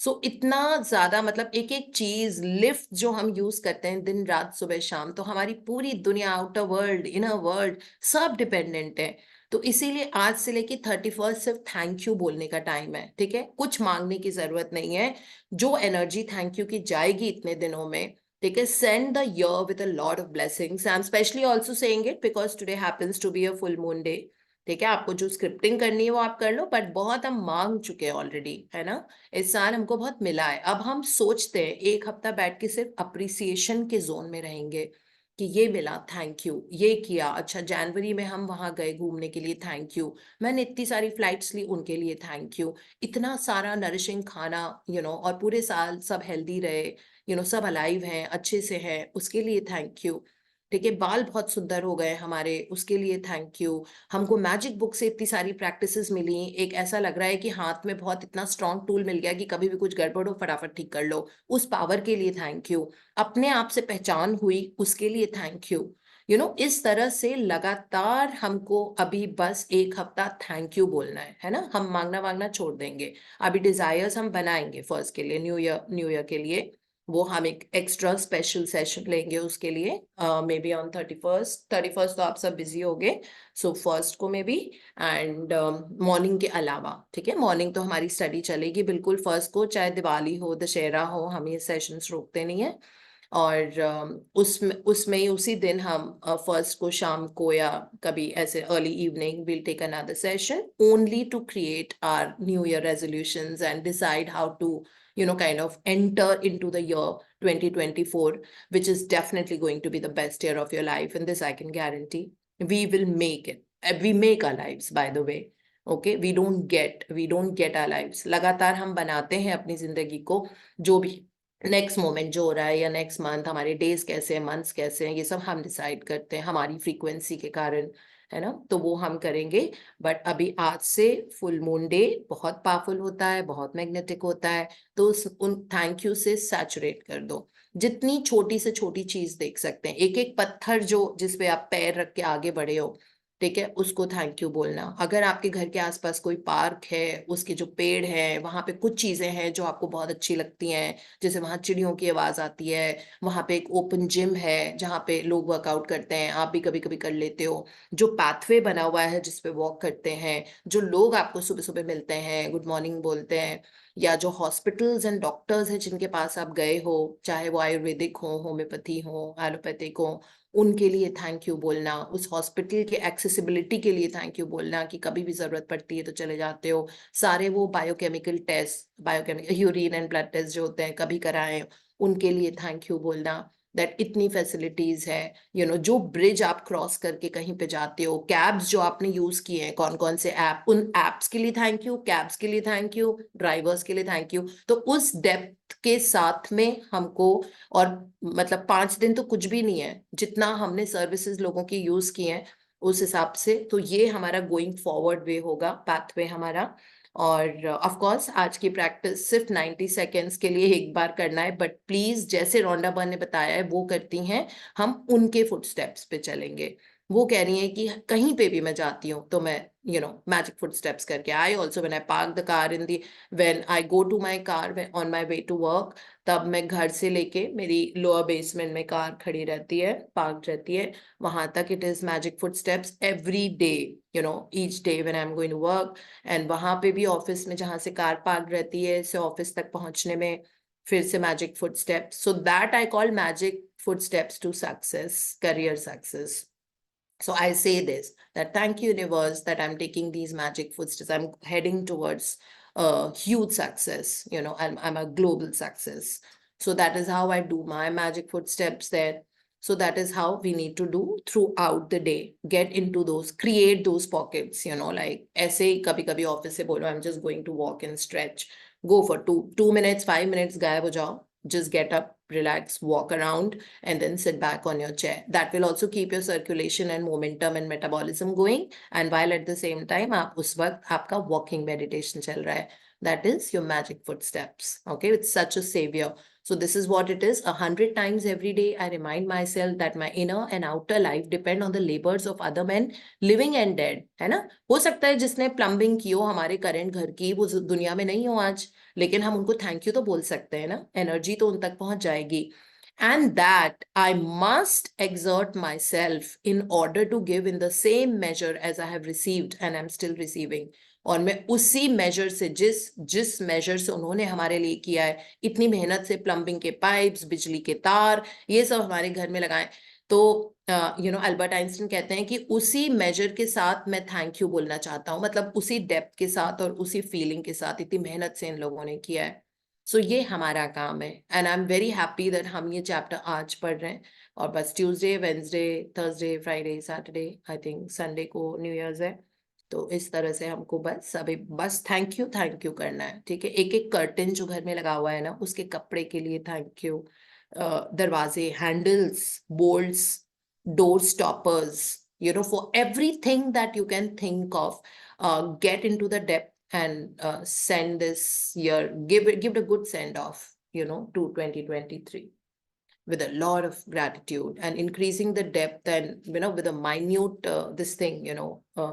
सो इतना ज्यादा, मतलब एक एक चीज, लिफ्ट जो हम यूज करते हैं दिन रात सुबह शाम, तो हमारी पूरी दुनिया, आउटर वर्ल्ड, इनर वर्ल्ड, सब डिपेंडेंट है। तो इसीलिए आज से लेके 31 सिर्फ थैंक यू बोलने का टाइम है, ठीक है। कुछ मांगने की जरूरत नहीं है। जो एनर्जी थैंक यू की जाएगी इतने दिनों में, ठीक है, send the year with a lot of blessings. I am specially also saying it because today happens to be a full moon day, ठीक है। आपको जो स्क्रिप्टिंग करनी है वो आप कर लो, बट बहुत हम मांग चुके हैं ऑलरेडी, है ना। इस साल हमको बहुत मिला है। अब हम सोचते हैं एक हफ्ता बैठ के सिर्फ अप्रिसिएशन के जोन में रहेंगे कि ये मिला थैंक यू, ये किया अच्छा, जनवरी में हम वहां गए घूमने के लिए थैंक यू, मैंने इतनी सारी फ्लाइट्स ली उनके लिए थैंक यू, इतना सारा नरिशिंग खाना, और पूरे साल सब हेल्दी रहे, सब अलाइव हैं, अच्छे से हैं, उसके लिए थैंक यू, ठीक है। बाल बहुत सुंदर हो गए हमारे, उसके लिए थैंक यू। हमको मैजिक बुक से इतनी सारी प्रैक्टिसेस मिली, एक ऐसा लग रहा है कि हाथ में बहुत इतना स्ट्रांग टूल मिल गया कि कभी भी कुछ गड़बड़ हो फटाफट ठीक कर लो, उस पावर के लिए थैंक यू। अपने आप से पहचान हुई, उसके लिए थैंक यू। इस तरह से लगातार हमको अभी बस एक हफ्ता थैंक यू बोलना है ना। हम मांगना वांगना छोड़ देंगे। अभी डिजायर्स हम बनाएंगे फर्स्ट के लिए, न्यू ईयर के लिए, वो हम एक एक्स्ट्रा स्पेशल सेशन लेंगे उसके लिए, मे बी ऑन 31st तो आप सब बिजी होगे, सो फर्स्ट को मे बी, एंड मॉर्निंग के अलावा, ठीक है, मॉर्निंग तो हमारी स्टडी चलेगी बिल्कुल फर्स्ट को, चाहे दिवाली हो, दशहरा हो, हम ये सेशंस रोकते नहीं है। और उसमें उसमें ही उसी दिन हम फर्स्ट को शाम को या कभी ऐसे early evening will take another session only to create our new year resolutions and decide how to kind of enter into the year 2024, which is definitely going to be the best year of your life, and this I can guarantee. We will make it. We make our lives, by the way. Okay, we don't get our lives. लगातार हम बनाते हैं अपनी जिंदगी को, जो भी next moment जो हो रहा है या नेक्स्ट मंथ, हमारे डेज कैसे हैं, मंथ्स कैसे हैं, ये सब हम डिसाइड करते हैं हमारी फ्रीक्वेंसी के कारण, है ना, तो वो हम करेंगे। बट अभी आज से फुल मून डे बहुत पावरफुल होता है, बहुत मैग्नेटिक होता है, तो उन थैंक यू से सैचुरेट कर दो। जितनी छोटी से छोटी चीज देख सकते हैं, एक एक पत्थर जो जिसपे आप पैर रख के आगे बढ़े हो, ठीक है, उसको थैंक यू बोलना। अगर आपके घर के आसपास कोई पार्क है, उसके जो पेड़ हैं, वहां पे कुछ चीजें हैं जो आपको बहुत अच्छी लगती हैं, जैसे वहां चिड़ियों की आवाज आती है, वहां पे एक ओपन जिम है जहाँ पे लोग वर्कआउट करते हैं, आप भी कभी कभी कर लेते हो, जो पाथवे बना हुआ है जिसपे वॉक करते हैं, जो लोग आपको सुबह सुबह मिलते हैं, गुड मॉर्निंग बोलते हैं, या जो हॉस्पिटल्स एंड डॉक्टर्स हैं जिनके पास आप गए हो, चाहे वो आयुर्वेदिक हो, होम्योपैथी हो, एलोपैथिक हो, उनके लिए थैंक यू बोलना, उस हॉस्पिटल के एक्सेसिबिलिटी के लिए थैंक यू बोलना कि कभी भी जरूरत पड़ती है तो चले जाते हो। सारे वो biochemical test, biochemical urine and blood test जो होते हैं कभी कराएं, उनके लिए थैंक यू बोलना, दैट इतनी फैसिलिटीज है। जो ब्रिज आप क्रॉस करके कहीं पे जाते हो, कैब्स जो आपने यूज किए हैं, कौन कौन से ऐप, उन एप्स के लिए थैंक यू, कैब्स के लिए थैंक यू, ड्राइवर्स के लिए थैंक यू। तो उस डेप्थ के साथ में हमको, और मतलब 5 दिन तो कुछ भी नहीं है जितना हमने सर्विसेज लोगों की यूज की हैं उस हिसाब से, तो ये हमारा गोइंग फॉरवर्ड वे होगा, पाथवे हमारा। और ऑफ कोर्स आज की प्रैक्टिस सिर्फ 90 सेकेंड्स के लिए एक बार करना है, बट प्लीज जैसे रोंडा बर्न ने बताया है वो करती हैं, हम उनके फुटस्टेप्स पे चलेंगे। वो कह रही हैं कि कहीं पे भी मैं जाती हूँ तो मैं मैजिक फुटस्टेप्स करके, I also when I park the car in the, when I go to my car on my way to work, तब मैं घर से लेके मेरी लोअर बेसमेंट में कार खड़ी रहती है, पार्क रहती है, वहां तक it is magic footsteps every day, each day when I am going to work. And वहां पे भी ऑफिस में जहां से कार पार्क रहती है से ऑफिस तक पहुंचने में फिर से magic footsteps, so that I call magic footsteps to success, career success. So I say this, that thank you universe that I'm taking these magic footsteps. I'm heading towards huge success. I'm a global success. So that is how I do my magic footsteps there. So that is how we need to do throughout the day. Get into those, create those pockets, like ऐसे ही कभी कभी office से बोलो I'm just going to walk and stretch. Go for 2 minutes, 5 minutes, गायब हो जाओ. Just get up, relax, walk around, and then sit back on your chair. That will also keep your circulation and momentum and metabolism going. And while at the same time, आप उस वक्त आपका walking meditation चल रहा है. That is your magic footsteps. Okay, it's such a savior. So this is what it is. 100 times every day, I remind myself that my inner and outer life depend on the labors of other men, living and dead. है ना? हो सकता है जिसने plumbing की हो हमारे current घर की, वो दुनिया में नहीं हो आज, लेकिन हम उनको थैंक यू तो बोल सकते हैं ना, एनर्जी तो उन तक पहुंच जाएगी। And that I must exert myself in order to give in the same measure as I have received and I'm still receiving. और मैं उसी मेजर से, जिस मेजर से उन्होंने हमारे लिए किया है, इतनी मेहनत से प्लम्बिंग के पाइप्स, बिजली के तार, ये सब हमारे घर में लगाए, तो अल्बर्ट आइंस्टीन कहते हैं कि उसी मेजर के साथ मैं थैंक यू बोलना चाहता हूँ, मतलब उसी डेप्थ के साथ और उसी फीलिंग के साथ, इतनी मेहनत से इन लोगों ने किया है। सो ये हमारा काम है, and I am very happy that हम ये चैप्टर आज पढ़ रहे हैं, और बस Tuesday, Wednesday, Thursday, Friday, Saturday, I think Sunday को न्यू ईयर्स है, तो इस तरह से हमको बस थैंक यू करना है, ठीक है। एक एक कर्टन जो घर में लगा हुआ है ना, उसके कपड़े के लिए थैंक यू, दरवाजे, handles, bolts, door stoppers, for everything that you can think of, get into the depth and send this year, give it a good send off, to 2023 with a lot of gratitude, and increasing the depth, and with a minute this thing,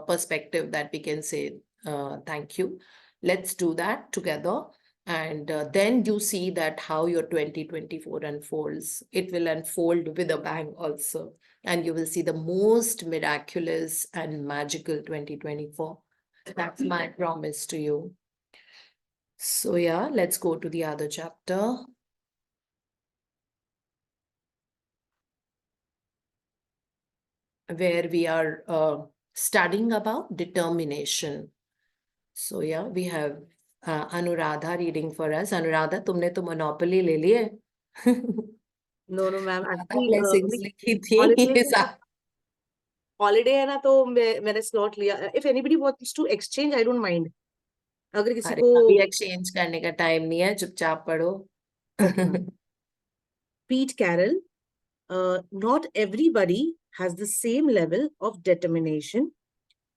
perspective, that we can say thank you. Let's do that together. And then you see that how your 2024 unfolds. It will unfold with a bang also, and you will see the most miraculous and magical 2024. That's my promise to you. So yeah, let's go to the other chapter, where we are studying about determination. So yeah, we have Anuradha reading for us. Anuradha, तुमने तो monopoly ले ली है। No ma'am, blessings लिखी थी honestly, ये साथ। Holiday है ना, तो मैंने स्लॉट लिया। If anybody wants to exchange, I don't mind. अगर किसी अरे को अभी एक्सचेंज करने का टाइम नहीं है, चुपचाप पढ़ो। Pete Carroll, not everybody has the same level of determination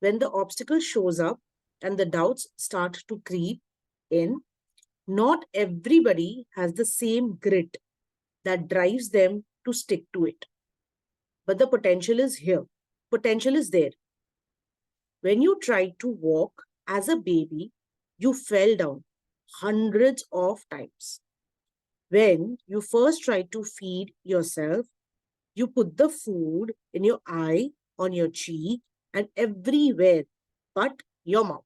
when the obstacle shows up and the doubts start to creep in. Not everybody has the same grit that drives them to stick to it. But the potential is here. Potential is there. When you tried to walk as a baby, you fell down hundreds of times. When you first tried to feed yourself, you put the food in your eye, on your cheek, and everywhere but your mouth.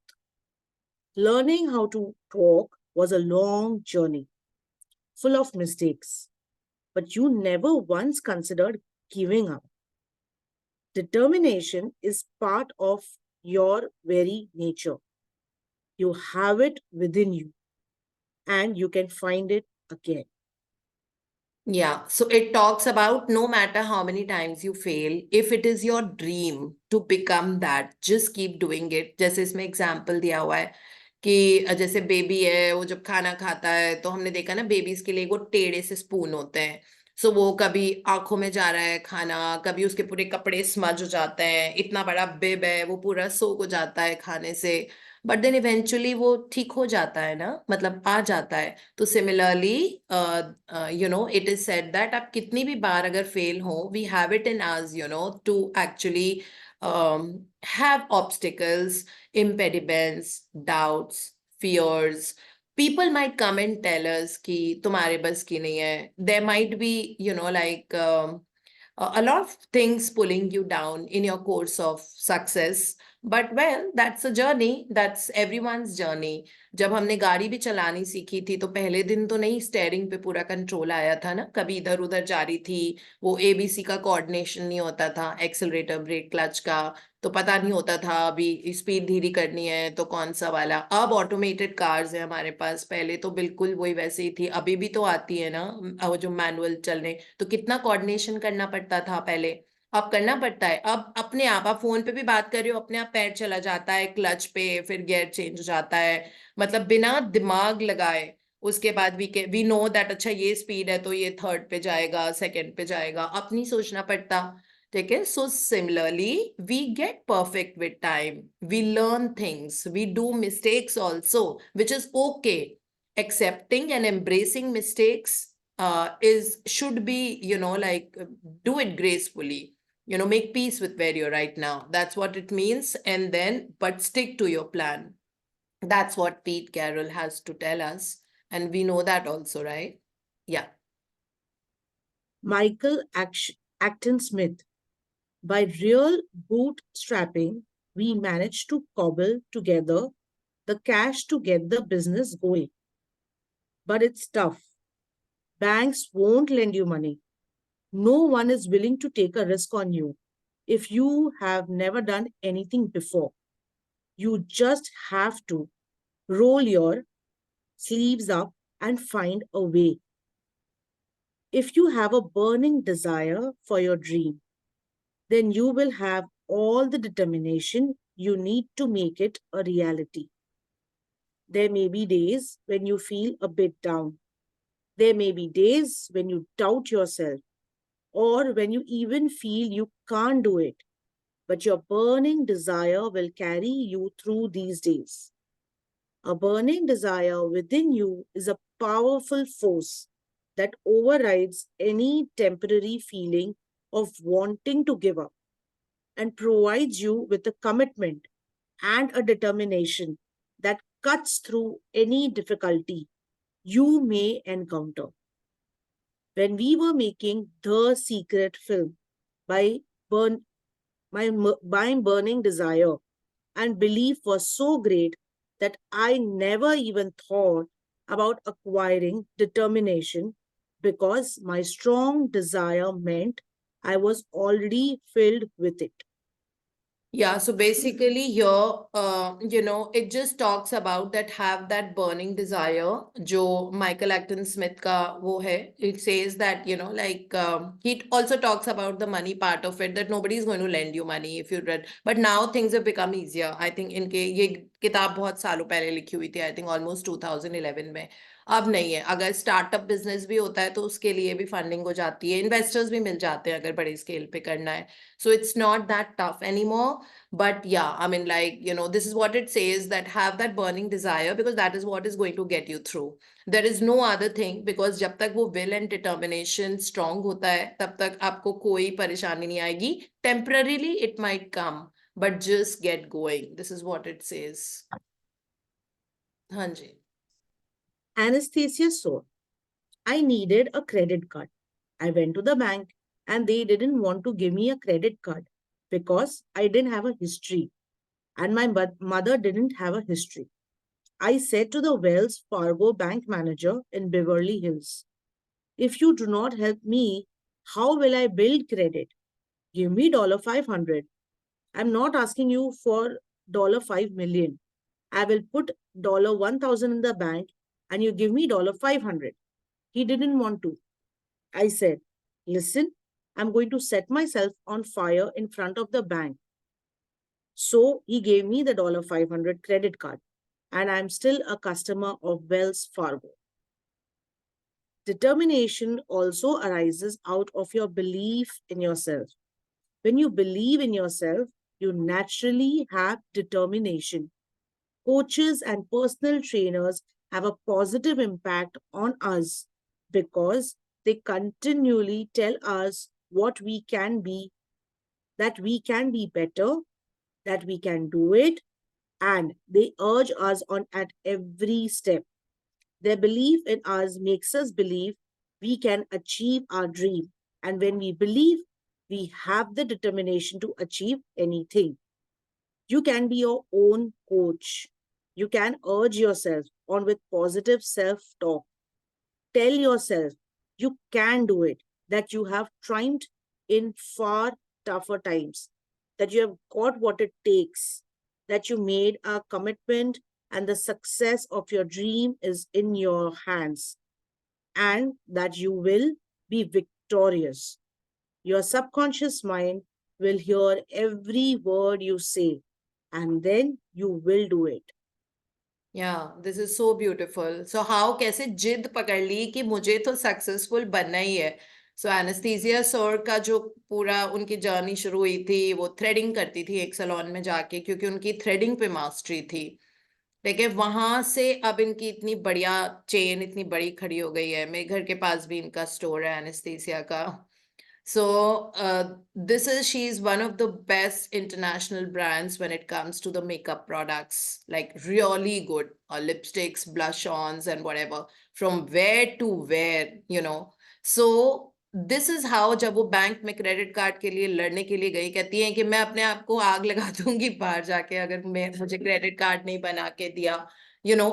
Learning how to talk was a long journey, full of mistakes, but you never once considered giving up. Determination is part of your very nature. You have it within you, and you can find it again. Yeah, so it talks about no matter how many times you fail, if it is your dream to become that, just keep doing it. जैसे इसमें example दिया हुआ है कि जैसे baby है, वो जब खाना खाता है तो हमने देखा ना, बेबीज के लिए वो टेढ़े से स्पून होते हैं. सो वो कभी आंखों में जा रहा है खाना, कभी उसके पूरे कपड़े स्मज हो जाते हैं, इतना बड़ा बेब है वो पूरा सोक हो जाता है खाने से. बट देन इवेंचुअली वो ठीक हो जाता है ना, मतलब आ जाता है. तो similarly it is said that आप कितनी भी बार अगर फेल हो, we have it in us to actually have obstacles, impediments, doubts, fears. People might come and tell us कि तुम्हारे बस की नहीं है. There might be, a lot of things pulling you down in your course of success. But well, that's a journey. That's everyone's journey. जब हमने गाड़ी भी चलानी सीखी थी तो पहले दिन तो नहीं स्टेयरिंग पे पूरा कंट्रोल आया था ना, कभी इधर उधर जा रही थी, वो ABC का कोऑर्डिनेशन नहीं होता था, एक्सेलरेटर ब्रेक क्लच का, तो पता नहीं होता था अभी स्पीड धीरे करनी है तो कौन सा वाला. अब ऑटोमेटेड कार्स है हमारे पास, पहले तो बिल्कुल वही वैसे ही थी, अभी भी तो आती है ना वो जो मैनुअल चलने, तो कितना कोऑर्डिनेशन करना पड़ता था पहले, अब करना पड़ता है. अब अपने आप फोन पे भी बात कर रहे हो, अपने आप पैर चला जाता है क्लच पे, फिर गियर चेंज हो जाता है, मतलब बिना दिमाग लगाए. उसके बाद वी नो दैट अच्छा ये स्पीड है तो ये थर्ड पे जाएगा, सेकंड पे जाएगा, अब नहीं सोचना पड़ता. ठीक है. So similarly we get perfect with time, we learn things, we do mistakes also, which is okay. Accepting and embracing mistakes should be, do it gracefully, make peace with where you're right now. That's what it means. And then, but stick to your plan. That's what Pete Carroll has to tell us. And we know that also, right? Yeah. Michael Acton Smith. By real bootstrapping, we managed to cobble together the cash to get the business going. But it's tough. Banks won't lend you money. No one is willing to take a risk on you if you have never done anything before. You just have to roll your sleeves up and find a way. If you have a burning desire for your dream, then you will have all the determination you need to make it a reality. There may be days when you feel a bit down. There may be days when you doubt yourself, or when you even feel you can't do it. But your burning desire will carry you through these days. A burning desire within you is a powerful force that overrides any temporary feeling of wanting to give up and provides you with a commitment and a determination that cuts through any difficulty you may encounter. When we were making The Secret film, my burning desire and belief was so great that I never even thought about acquiring determination, because my strong desire meant I was already filled with it. Yeah, so basically here, it just talks about that have that burning desire. जो Michael Acton Smith का वो है, it says that, he also talks about the money part of it, that nobody is going to lend you money if you read. But now things have become easier. I think इनके ये किताब बहुत सालों पहले लिखी हुई थी, I think almost 2011 में. अब नहीं है. अगर स्टार्टअप बिजनेस भी होता है तो उसके लिए भी फंडिंग हो जाती है, इन्वेस्टर्स भी मिल जाते हैं अगर बड़े स्केल पे करना है. So it's not that tough anymore. But yeah, I mean, like, this is what it says, that have that burning desire, because that is what is going to get you through. There is no other thing, because जब तक वो will and determination strong होता है, तब तक आपको कोई परेशानी नहीं आएगी. Temporarily, it might come, but just get going. This is what it says. हाँ जी. Anesthesia sore. I needed a credit card. I went to the bank and they didn't want to give me a credit card because I didn't have a history and my mother didn't have a history. I said to the Wells Fargo bank manager in Beverly Hills, if you do not help me, how will I build credit? Give me $500. I'm not asking you for $5 million. I will put $1,000 in the bank and you give me $500. He didn't want to. I said, listen, I'm going to set myself on fire in front of the bank. So he gave me the $500 credit card, and I'm still a customer of Wells Fargo. Determination also arises out of your belief in yourself. When you believe in yourself, you naturally have determination. Coaches and personal trainers have a positive impact on us because they continually tell us what we can be, that we can be better, that we can do it, and they urge us on at every step. Their belief in us makes us believe we can achieve our dream. And when we believe, we have the determination to achieve anything. You can be your own coach. You can urge yourself on with positive self-talk. Tell yourself you can do it, that you have triumphed in far tougher times, that you have got what it takes, that you made a commitment and the success of your dream is in your hands, and that you will be victorious. Your subconscious mind will hear every word you say, and then you will do it. Yeah, this is so beautiful. So how कैसे जिद पकड़ ली कि मुझे तो successful बनना ही है. सो anaesthesia सोर का जो पूरा उनकी जर्नी शुरू हुई थी, वो थ्रेडिंग करती थी एक सैलून में जाके, क्योंकि उनकी थ्रेडिंग पे मास्टरी थी. देखिए वहां से अब इनकी इतनी बढ़िया चेन इतनी बड़ी खड़ी हो गई है. मेरे घर के पास भी इनका स्टोर है एनेस्थीसिया का. So she's one of the best international brands when it comes to the makeup products, like really good, lipsticks, blush-ons and whatever, from where to where. So this is how जब वो bank में credit card के लिए लड़ने के लिए गई, कहती हैं कि मैं अपने आप को आग लगा दूंगी बाहर जाके अगर मुझे क्रेडिट कार्ड नहीं बना के दिया.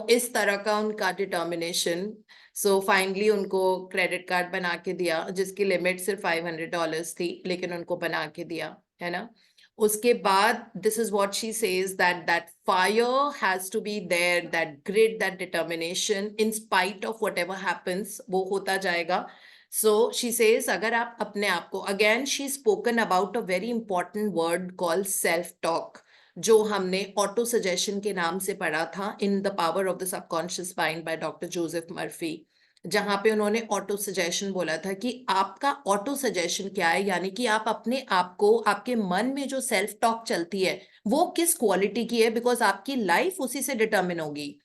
इस तरह का उनका डिटर्मिनेशन. सो फाइनली उनको क्रेडिट कार्ड बना के दिया, जिसकी लिमिट सिर्फ $500 थी, लेकिन उनको बना के दिया, है ना. उसके बाद this is what she says, that fire has to be there, that grit, that determination in spite of whatever happens, वो होता जाएगा. सो शी सेज अगर आप अपने आप को, again she spoken about a very important word called self talk, जो हमने ऑटो सजेशन के नाम से पढ़ा था in the power of the subconscious mind by doctor Joseph Murphy, जहां पे उन्होंने ऑटो सजेशन बोला था कि आपका ऑटो सजेशन क्या है, यानी कि आप अपने आप को, आपके मन में जो सेल्फ टॉक चलती है वो किस क्वालिटी की है, बिकॉज आपकी लाइफ उसी से डिटर्मिन होगी.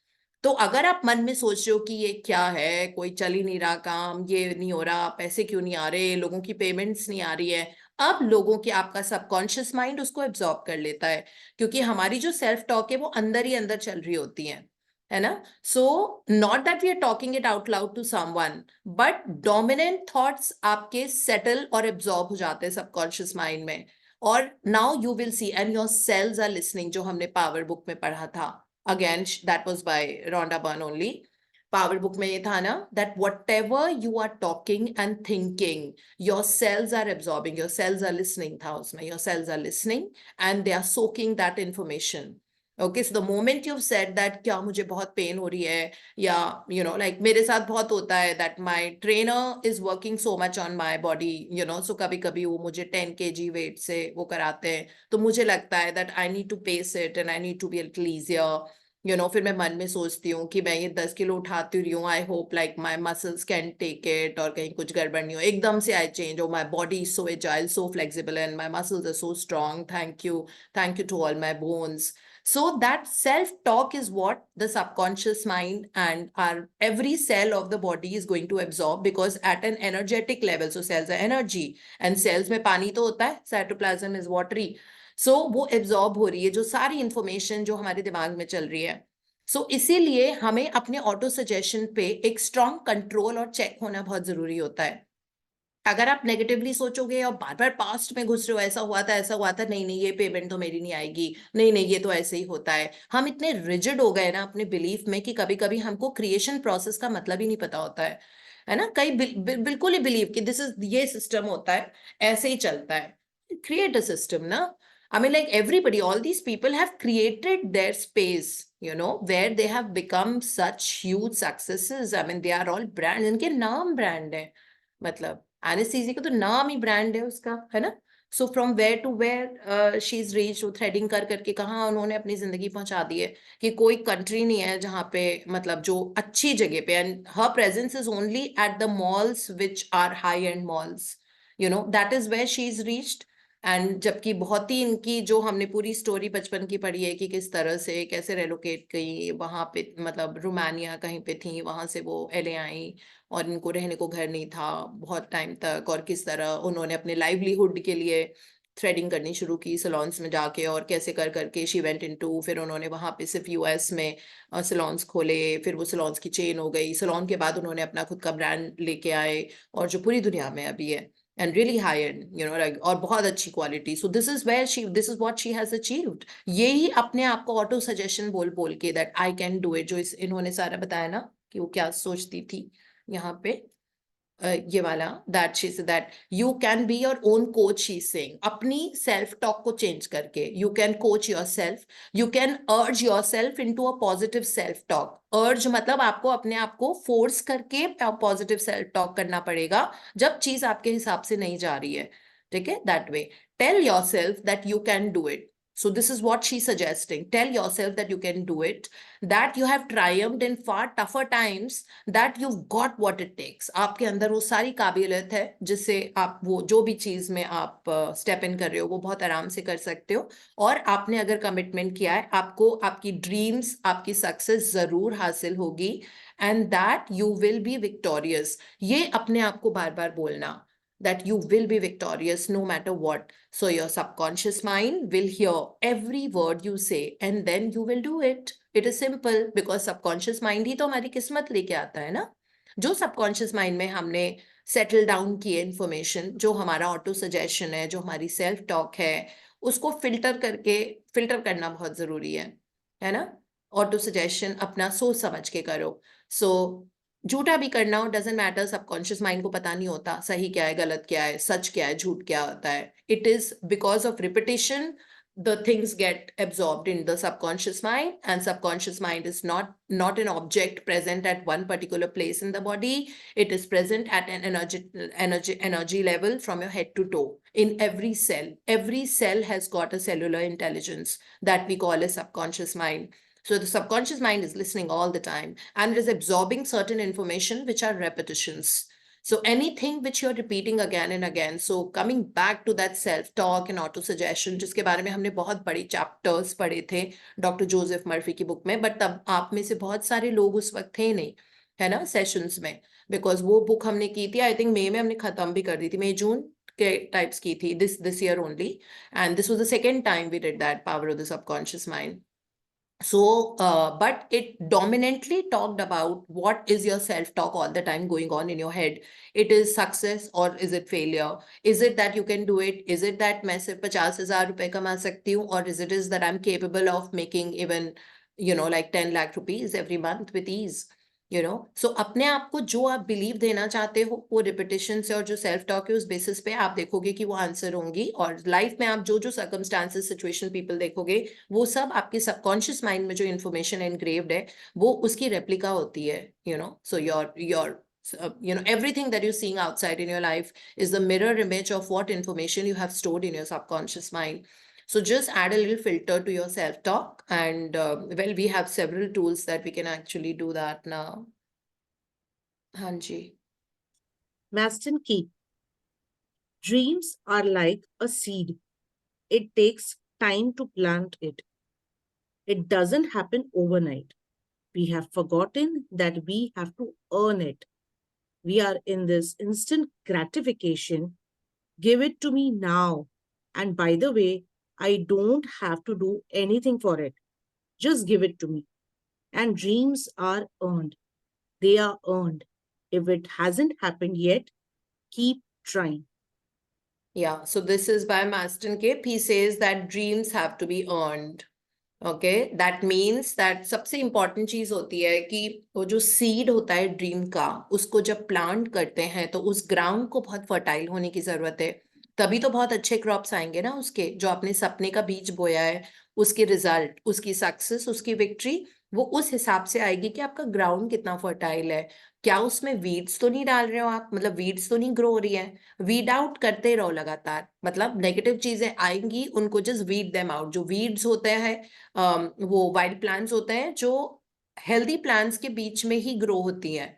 तो अगर आप मन में सोच रहे हो कि ये क्या है, कोई चल ही नहीं रहा काम, ये नहीं हो रहा, पैसे क्यों नहीं आ रहे, लोगों की पेमेंट्स नहीं आ रही है, अब लोगों की, आपका सबकॉन्शियस माइंड उसको एब्जॉर्ब कर लेता है, क्योंकि हमारी जो सेल्फ टॉक है वो अंदर ही अंदर चल रही होती है ना. So not that we are talking it out loud to someone, but dominant thoughts आपके सेटल और एब्जॉर्ब हो जाते हैं सबकॉन्शियस माइंड में. और now you will see, and your cells are listening, जो हमने पावर बुक में पढ़ा था. Again that was by Rhonda Byrne only. Power book में ये था ना, that whatever you are talking and thinking, your cells are absorbing, your cells are listening था उसमें, your cells are listening and they are soaking that information. Okay, so the moment you said that क्या मुझे बहुत pen हो रही है, या like मेरे साथ बहुत होता है that my trainer is working so much on my body, so कभी कभी वो मुझे 10 kg वेट से वो कराते हैं, तो मुझे लगता है that I need to pace it and I need to be little easier. फिर मैं मन में सोचती हूँ कि मैं ये 10 किलो उठाती रही हूँ, I hope like my muscles can take it, और कहीं कुछ गड़बड़ नहीं हो, एकदम से I change, oh my body is so agile, so flexible, and my muscles are so strong, thank you to all my bones. So that self-talk is what the subconscious mind and our every cell of the body is going to absorb, because at an energetic level, so cells are energy, and cells में पानी तो होता है, cytoplasm is watery. So वो absorb हो रही है जो सारी information जो हमारे दिमाग में चल रही है. So इसीलिए हमें अपने ऑटो सजेशन पे एक स्ट्रॉन्ग कंट्रोल और चेक होना बहुत जरूरी होता है. अगर आप नेगेटिवली सोचोगे और बार बार पास्ट में घुस रहे हो, ऐसा हुआ था, ऐसा हुआ था, नहीं नहीं ये पेमेंट तो मेरी नहीं आएगी, नहीं नहीं ये तो ऐसे ही होता है, हम इतने रिजिड हो गए ना अपने बिलीफ में कि कभी कभी हमको क्रिएशन प्रोसेस का मतलब ही नहीं पता होता है ना. कई बिल्कुल ही बिलीव कि दिस इज, ये सिस्टम होता है, ऐसे ही चलता है. क्रिएट अ सिस्टम ना. I mean, like everybody, all these people have created their space, where they have become such huge successes. I mean, they are all brands. इनके नाम brand है. मतलब एनेस्थीसिया का तो नाम ही ब्रांड है उसका, है ना. So from where to where she is reach, threading कर करके कहाँ उन्होंने अपनी जिंदगी पहुंचा दी है, कि कोई कंट्री नहीं है जहाँ पे मतलब जो अच्छी जगह पे, and her presence is only at the malls which are high end malls, that is where she is reached. एंड जबकि बहुत ही इनकी जो हमने पूरी स्टोरी बचपन की पढ़ी है कि किस तरह से कैसे रेलोकेट गई वहां पे, मतलब रोमानिया कहीं पे थी, वहां से वो एले आई और इनको रहने को घर नहीं था बहुत टाइम तक, और किस तरह उन्होंने अपने लाइवलीहुड के लिए थ्रेडिंग करनी शुरू की सलॉन्स में जाके, और कैसे कर करके शी वेंट इनटू, फिर उन्होंने वहां पे सिर्फ यूएस में सलॉन्स खोले, फिर वो सलॉन्स की चेन हो गई. सलॉन के बाद उन्होंने अपना खुद का ब्रांड लेके आए, और जो पूरी दुनिया में अभी है, and really high end, like, और बहुत अच्छी quality. So this is what she has achieved. यही अपने आप को ऑटो सजेशन बोल बोल के that I can do it, जो इन्होंने सारा बताया ना कि वो क्या सोचती थी यहाँ पे, ये वाला, that she said that you can be your own coach, she's saying. अपनी सेल्फ टॉक को चेंज करके you can coach yourself, you can urge yourself into a positive self talk. अर्ज मतलब आपको अपने आप को फोर्स करके पॉजिटिव सेल्फ टॉक करना पड़ेगा जब चीज आपके हिसाब से नहीं जा रही है, ठीक है. That way tell yourself that you can do it. So this is what she's suggesting. Tell yourself that you can do it, that you have triumphed in far tougher times, that you've got what it takes. आपके अंदर वो सारी काबिलियत है जिससे आप वो जो भी चीज में आप स्टेप इन कर रहे हो वो बहुत आराम से कर सकते हो. और आपने अगर कमिटमेंट किया है, आपको आपकी ड्रीम्स, आपकी सक्सेस जरूर हासिल होगी, and that you will be victorious. ये अपने आप को बार बार बोलना, that you will be victorious no matter what. So your subconscious mind will hear every word you say, and then you will do it. It is simple, because subconscious mind ही तो हमारी किस्मत लेके आता है ना. जो subconscious mind में हमने सेटल डाउन किए इंफॉर्मेशन, जो हमारा ऑटो सजेशन है, जो हमारी सेल्फ टॉक है, उसको फिल्टर करना बहुत जरूरी है ना. ऑटो सजेशन अपना सोच समझ के करो. सो झूठा भी करना हो, डजेंट मैटर, सबकॉन्शियस माइंड को पता नहीं होता सही क्या है, गलत क्या है, सच क्या है, झूठ क्या होता है. It is because of repetition the things get absorbed in the subconscious mind, and subconscious mind is not an object present at one particular place in the body. It is present at an energy level from your head to toe, in every cell. Every cell has got a cellular intelligence that we call a subconscious mind. So the subconscious mind is listening all the time, and it is absorbing certain information which are repetitions. So anything which you're repeating again and again. So coming back to that self-talk and auto-suggestion, जिसके बारे में हमने बहुत बड़ी chapters पढ़े थे doctor Joseph Murphy की book में, बट तब आप में से बहुत सारे लोग उस वक्त थे नहीं, है ना, सेशंस में, बिकॉज वो बुक हमने की थी, आई थिंक मई में हमने खत्म भी कर दी थी, मई जून के टाइप्स की थी, this year only. And this was the second time we did that, power of the subconscious mind. So, but it dominantly talked about what is your self-talk all the time going on in your head. It is success or is it failure? Is it that you can do it? Is it that मैं सिर्फ 50,000 रुपए कमा सकती हूँ? Or is it that I'm capable of making even, like 10 lakh rupees every month with ease? So अपने आप को जो आप बिलीव देना चाहते हो, वो रिपीटिशन से और जो सेल्फ टॉक है उस बेसिस पे आप देखोगे कि वो आंसर होंगी. और लाइफ में आप जो जो सर्कमस्टांसेस, सिचुएशन, पीपल देखोगे, वो सब आपके सबकॉन्शियस माइंड में जो इन्फॉर्मेशन एनग्रेव्ड है वो उसकी रेप्लिका होती है. So your everything that you're seeing outside in your life is the mirror image of what information you have stored in your subconscious mind. So just add a little filter to your self-talk, and well, we have several tools that we can actually do that now. Hanji. Maston Key. Dreams are like a seed. It takes time to plant it. It doesn't happen overnight. We have forgotten that we have to earn it. We are in this instant gratification. Give it to me now. And by the way, I don't have to do anything for it. Just give it to me. And dreams are earned. They are earned. If it hasn't happened yet, keep trying. Yeah, so this is by Maston Cape. He says that dreams have to be earned. Okay, that means that सबसे important चीज होती है कि वो जो seed होता है dream का, उसको जब प्लांट करते हैं तो उस ग्राउंड को बहुत फर्टाइल होने की जरूरत है. तभी तो बहुत अच्छे क्रॉप्स आएंगे ना उसके. जो आपने सपने का बीज बोया है, उसकी रिजल्ट, उसकी सक्सेस, उसकी विक्ट्री, वो उस हिसाब से आएगी कि आपका ग्राउंड कितना फर्टाइल है. क्या उसमें वीड्स तो नहीं डाल रहे हो आप, मतलब वीड्स तो नहीं ग्रो हो रही है. वीड आउट करते रहो लगातार, मतलब नेगेटिव चीजें आएंगी, उनको जस्ट वीड देम आउट. जो वीड्स होते हैं वो वाइल्ड प्लांट्स होते हैं जो हेल्दी प्लांट्स के बीच में ही ग्रो होती हैं.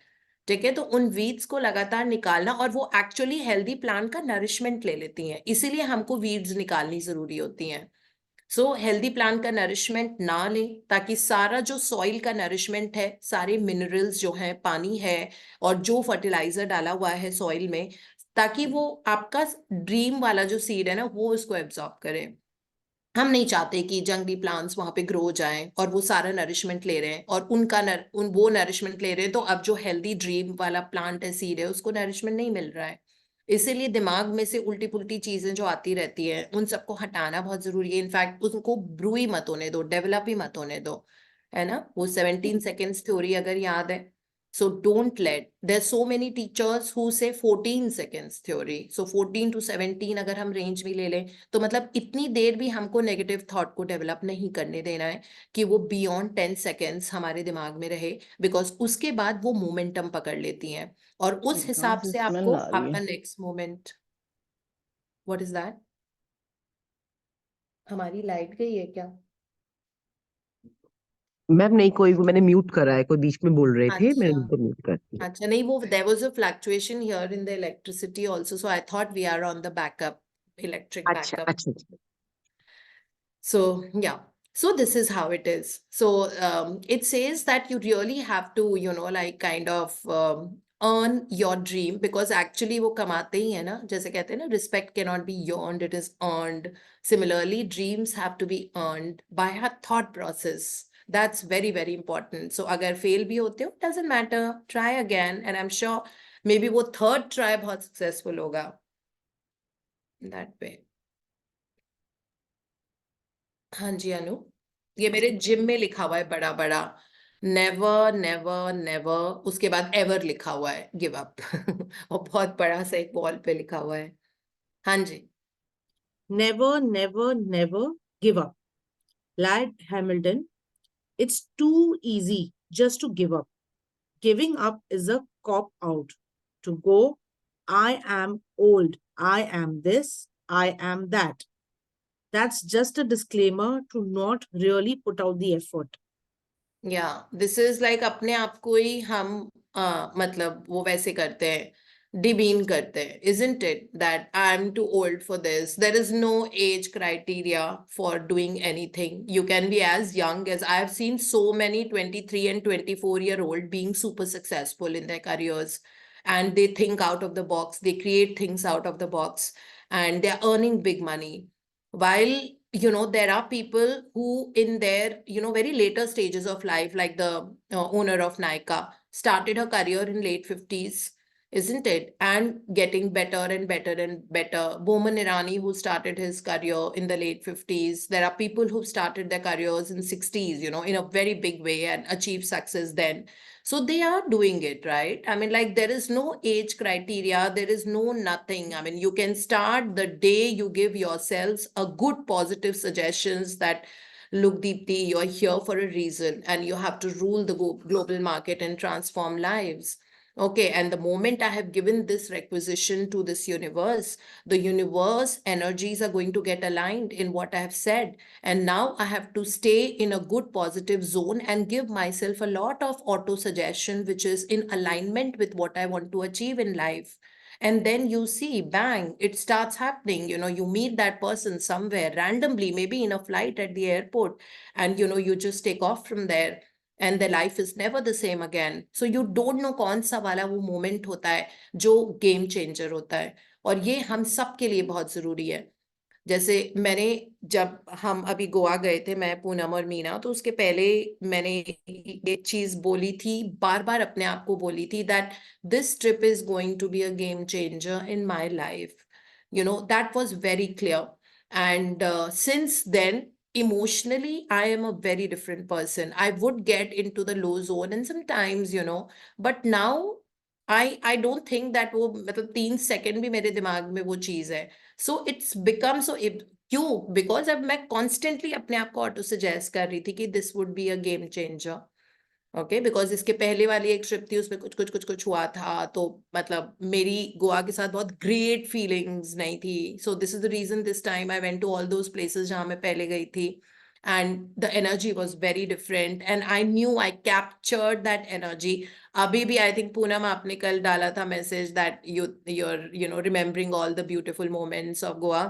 ठीक है, तो उन वीड्स को लगातार निकालना, और वो एक्चुअली हेल्दी प्लांट का नरिशमेंट ले लेती हैं, इसीलिए हमको वीड्स निकालनी जरूरी होती हैं. सो हेल्दी प्लांट का नरिशमेंट ना लें, ताकि सारा जो सॉइल का नरिशमेंट है, सारे मिनरल्स जो हैं, पानी है और जो फर्टिलाइजर डाला हुआ है सॉइल में, ताकि वो आपका ड्रीम वाला जो सीड है ना, वो उसको एब्जॉर्ब करे. हम नहीं चाहते कि जंगली प्लांट्स वहां पे ग्रो हो जाएं और वो सारा नरिशमेंट ले रहे हैं, और वो नरिशमेंट ले रहे हैं, तो अब जो हेल्दी ड्रीम वाला प्लांट है, सीड है, उसको नरिशमेंट नहीं मिल रहा है. इसीलिए दिमाग में से उल्टी पुल्टी चीजें जो आती रहती हैं, उन सबको हटाना बहुत जरूरी है. इनफैक्ट उनको ब्रू ही मत होने दो, डेवलप ही मत होने दो, है ना. वो 17 seconds थ्योरी अगर याद है. So don't let, there's so many teachers who say 14 seconds theory. So 14 to 17 अगर हम रेंज भी ले लें, तो मतलब इतनी देर भी हमको नेगेटिव थॉट को डेवलप नहीं करने देना है कि वो बियॉन्ड 10 seconds हमारे दिमाग में रहे, बिकॉज उसके बाद वो मोमेंटम पकड़ लेती हैं, और उस हिसाब से आपको आपका next moment. What is that? हमारी लाइट गई है क्या? मैम नहीं, कोई मैंने म्यूट करा है, कोई बीच में बोल रहे थे, मैंने अच्छा उनको म्यूट कर दिया. अच्छा, नहीं, वो there was a fluctuation here in the electricity also, so I thought we are on the backup, electric अच्छा backup. अच्छा. So yeah, so this is how it is. So it says that you really have to, you know, like kind of earn your dream, because actually वो कमाते ही है ना, जैसे कहते हैं ना, respect cannot be earned, it is earned. Similarly, dreams have to be earned by our thought process. That's very very important. So अगर fail भी होते हो, doesn't matter, try again, and I'm sure maybe वो third try बहुत successful होगा. That way. हाँ जी अनु, ये मेरे जिम में लिखा हुआ है बड़ा बड़ा, नेवर नेवर नेवर, उसके बाद एवर लिखा हुआ है, गिव अप. और बहुत बड़ा सा एक वॉल पे लिखा हुआ है. हाँ जी. Never, never, never give up. Lad Hamilton. It's too easy just to give up. Giving up is a cop out. To go, I am old, I am this, I am that. That's just a disclaimer to not really put out the effort. या this is like अपने आप को ही हम मतलब वो वैसे करते हैं, डिमीन करते हैं, isn't it, that I'm too old for this. There is no age criteria for doing anything. You can be as young as, I have seen so many 23 and 24-year-old being super successful in their careers, and they think out of the box, they create things out of the box, and they're earning big money. While you know, there are people who in their, you know, very later stages of life, like the owner of Nykaa, started her career in late 50s, isn't it, and getting better and better and better. Boman Irani, who started his career in the late 50s. There are people who've started their careers in 60s, you know, in a very big way, and achieved success then. So they are doing it, right? I mean, like, there is no age criteria, there is no nothing. I mean, you can start the day you give yourselves a good positive suggestions that, look, Deepti, you're here for a reason, and you have to rule the global market and transform lives. Okay, and the moment I have given this requisition to this universe, the universe energies are going to get aligned in what I have said. And now I have to stay in a good positive zone and give myself a lot of auto suggestion, which is in alignment with what I want to achieve in life. And then you see, bang, it starts happening. You meet that person somewhere randomly, maybe in a flight at the airport, and you just take off from there and their life is never the same again. So you don't know कौन सा वाला वो moment होता है जो game changer होता है, और ये हम सब के लिए बहुत जरूरी है. जैसे जब हम अभी गोवा गए थे, मैं, पूनम और मीना, तो उसके पहले मैंने एक चीज बोली थी, बार बार अपने आप को बोली थी, that this trip is going to be a game changer in my life. That was very clear. And since then, emotionally, I am a very different person. I would get into the low zone and sometimes, but now I don't think that वो मतलब 3 second भी मेरे दिमाग में वो चीज है. So it's become so क्यों? Because अब मैं constantly अपने आप को ऑटो सजेस्ट कर रही थी कि this would be a game changer. Okay, because इसके पहले वाली एक ट्रिप थी, उसमें कुछ कुछ कुछ कुछ हुआ था, तो मतलब मेरी गोवा के साथ बहुत ग्रेट फीलिंग्स नहीं थी. So this is the reason this time I went to all those places जहाँ मैं पहले गई थी, and the energy was very different and I knew I captured that energy. अभी भी आई थिंक पूनम आपने कल डाला था message that you're remembering all the beautiful moments of Goa.